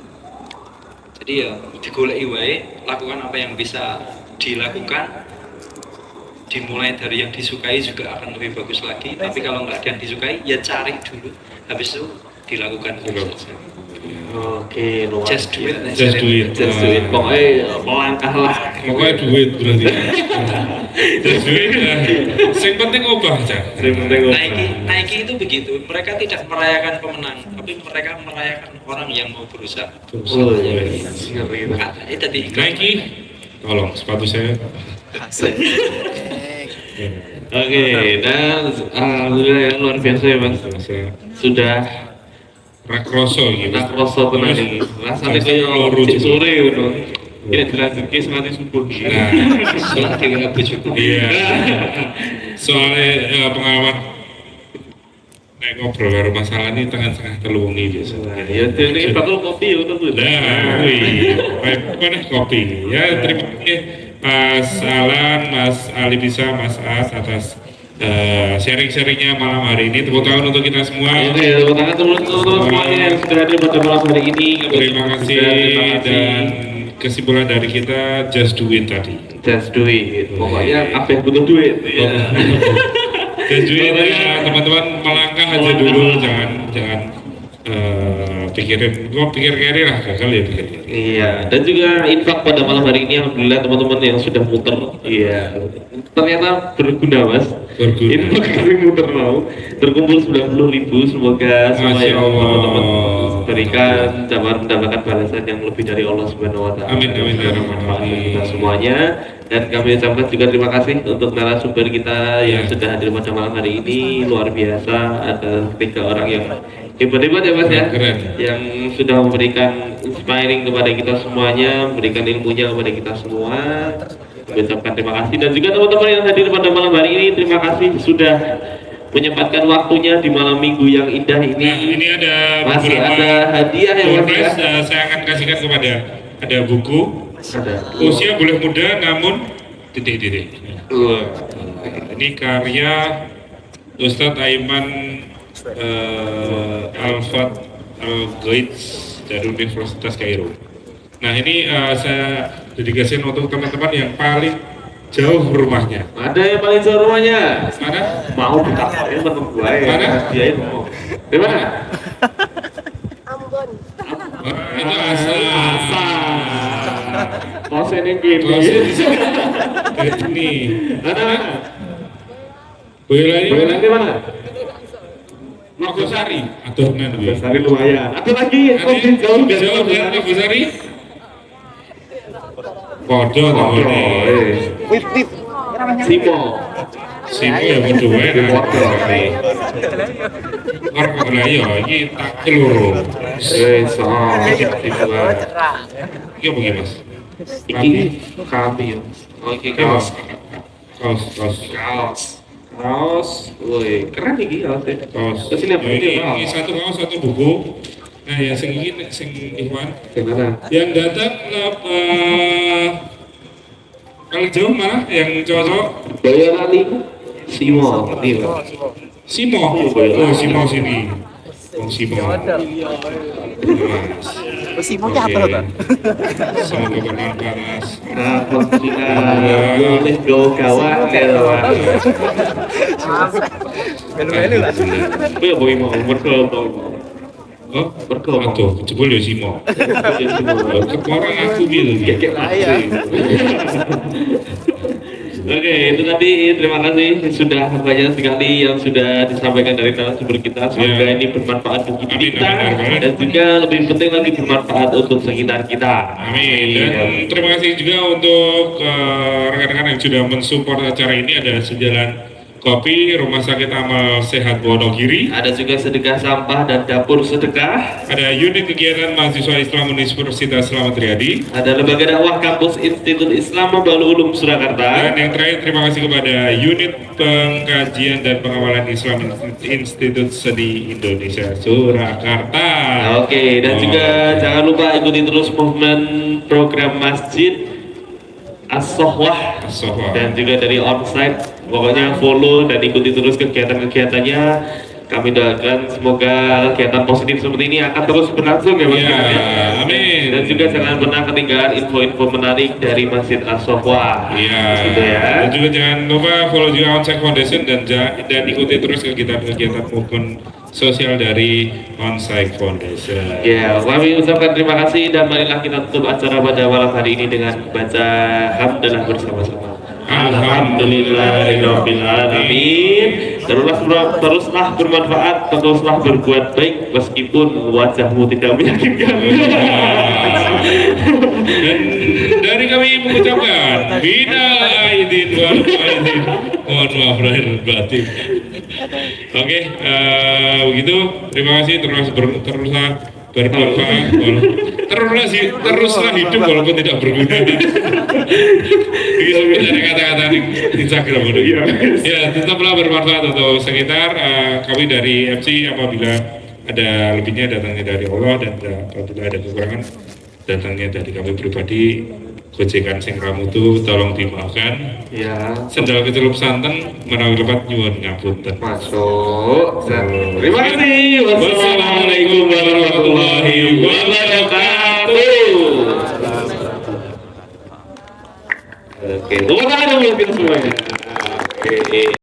Jadi ya digoleki wae, lakukan apa yang bisa dilakukan, dimulai dari yang disukai juga akan lebih bagus lagi. Tapi kalau nggak ada yang disukai, ya cari dulu, habis itu dilakukan terus. Oke, luar Just do it. Just do it. Just do it. Pokoknya melangkah lah. Pokoknya duit berarti. Just do it. Yang penting obah aja. Yang penting Nike itu begitu, mereka tidak merayakan pemenang, tapi mereka merayakan orang yang mau berusaha. Oh iya, ngeri banget. Katanya tadi Nike, tolong sepatu saya. Oke, dan alhamdulillah ya, luar biasa ya Mas. Sudah Rakroso gitu. Nak rasa tenan iki. Rasane kaya cek sore ngono. Ini dilanjutke semati subuh. Nah, Sholat dengan bojoku. iya. Soalnya pengalaman naik ngobrol baru masalah ini tengah-tengah telungi biasa. Ya ini bakal kopi ya tentu. Nah, mana kopi? Ya terima kasih Mas Alan, Mas Ali Bisa, Mas As atas sharing-sharingnya malam hari ini. Tepuk tangan untuk kita semua. Oke, tepuk tangan teman-teman semuanya yang sudah hadir pada malam hari ini. Terima kasih dan kesimpulan dari kita just do it tadi. Just do it. Pokoknya apa yang butuh duit. Just do it ya teman-teman, melangkah aja dulu, jangan pikir kiri lah, gagal ya pikir. Iya, dan juga infak pada malam hari ini alhamdulillah teman-teman yang sudah muter. Iya. Ternyata berguna Mas. Berguna. Infak kami muter mau terkumpul 90.000, semoga semua Masya yang Allah. teman-teman berikan dapat mendapatkan balasan yang lebih dari Allah Subhanahu wa taala. Amin, amin, ya Rabbal Manfaat Alamin. kita semuanya, dan kami ucapkan juga terima kasih untuk narasumber kita yang Ya. sudah hadir pada malam hari ini. Luar biasa, ada 3 orang yang hebat-hebat ya Mas ya, Keren. yang sudah memberikan inspiring kepada kita semuanya, memberikan ilmunya kepada kita semua. Kami ucapkan terima kasih, dan juga teman-teman yang hadir pada malam hari ini, terima kasih sudah menyempatkan waktunya di malam minggu yang indah ini. Nah, ini ada Masih beberapa ada hadiah yang door masih prize, ada. saya akan kasihkan kepada ada buku Ada. usia boleh muda namun titik-titik. Ini karya Ustadz Aiman Alfat Al-Gaits dari Universitas Kairo. Nah ini saya dedikasikan untuk teman-teman yang paling jauh rumahnya. Ada yang paling jauh rumahnya. Mana? Mau ditawarin temen gue ya. Mana? Dia itu mau. Di mana? Itu asal. Mau sending gini. Ini. Mana? Boyolali Boyolali mana? mana? Nogosari. Aduh, nanti. Besari lumayan. Ada lagi yang Nanti lebih jauh dari jauh dari Nogosari. Podo tamune. Simo. Simo ya podo wae nang Nogosari. Orang kok lah ya iki tak keloro. So. Iki apa iki, Mas? Iki kami ya. Oh, iki kaos. Kaos. Kaos. Woi, keren iki kaosnya. Kaos. Terus ini apa? Ini satu kaos, satu buku. Nah, ya sing iki sing Ikhwan. Gimana? Yang datang paling jauh mana? Yang cowok-cowok? Boyolali. Simo. Iya. Simo. Oh, Simo sini. Oh, Simo. Mas. Simo ki apa to? Semoga bermanfaat, Mas. Nah, kita boleh do gawang ya, Pak. Melu-melu lah. Aku ya boy mau berkelompok. Oh, Berkelompok. aduh, jebul ya Simo. Orang aku bilang Kayak Iya. Oke, itu tadi terima kasih sudah banyak sekali yang sudah disampaikan dari narasumber kita. Semoga Ya. ini bermanfaat bagi Amin, kita amin, amin. dan juga lebih penting lagi bermanfaat untuk sekitar kita. Amin. Dan terima kasih juga untuk rekan-rekan yang sudah mensupport acara ini. Ada Sejalan Kopi, Rumah Sakit Amal Sehat Wonogiri. Ada juga sedekah sampah dan dapur sedekah. Ada unit kegiatan mahasiswa Islam Universitas Slamet Riyadi. Ada lembaga dakwah kampus Institut Islam Mabalul Ulum Surakarta. Dan yang terakhir terima kasih kepada unit pengkajian dan pengawalan Islam Institut Seni Indonesia Surakarta. Oke, dan juga jangan lupa ikuti terus movement program Masjid As-Sohwah As-Sohwah. dan juga dari onsite. Pokoknya follow dan ikuti terus kegiatan-kegiatannya. Kami doakan semoga kegiatan positif seperti ini akan terus berlangsung ya Mas. Ya, amin. Dan juga jangan pernah ketinggalan info-info menarik dari Masjid As-Sohwah. Iya. Gitu ya. Dan juga jangan lupa follow juga Onsite Foundation dan ikuti terus kegiatan-kegiatan maupun sosial dari Onsite Foundation. Ya, kami ucapkan terima kasih dan marilah kita tutup acara pada malam hari ini dengan baca hamdalah bersama-sama. Alhamdulillahirabbil alamin. Teruslah bermanfaat, teruslah berbuat baik meskipun wajahmu tidak meyakinkan. Dan dari kami mengucapkan minal aidin wal faizin. mohon maaf lahir batin. Oke, begitu. Terima kasih teruslah bermanfaat. Teruslah hidup walaupun tidak berguna. Ini sebenarnya kata-kata di Instagram itu. Ya, tetaplah bermanfaat untuk sekitar. Kami dari MC apabila ada lebihnya datangnya dari Allah, dan apabila ada kekurangan datangnya dari kami pribadi. Gojekan sing ramutu tolong dimaafkan. Ya. Sendal kecelup santen menawi lepat nyuwun ngapunten. Masuk. Terima kasih. Wassalamualaikum warahmatullahi wabarakatuh. Oke, terima kasih semuanya. Oke.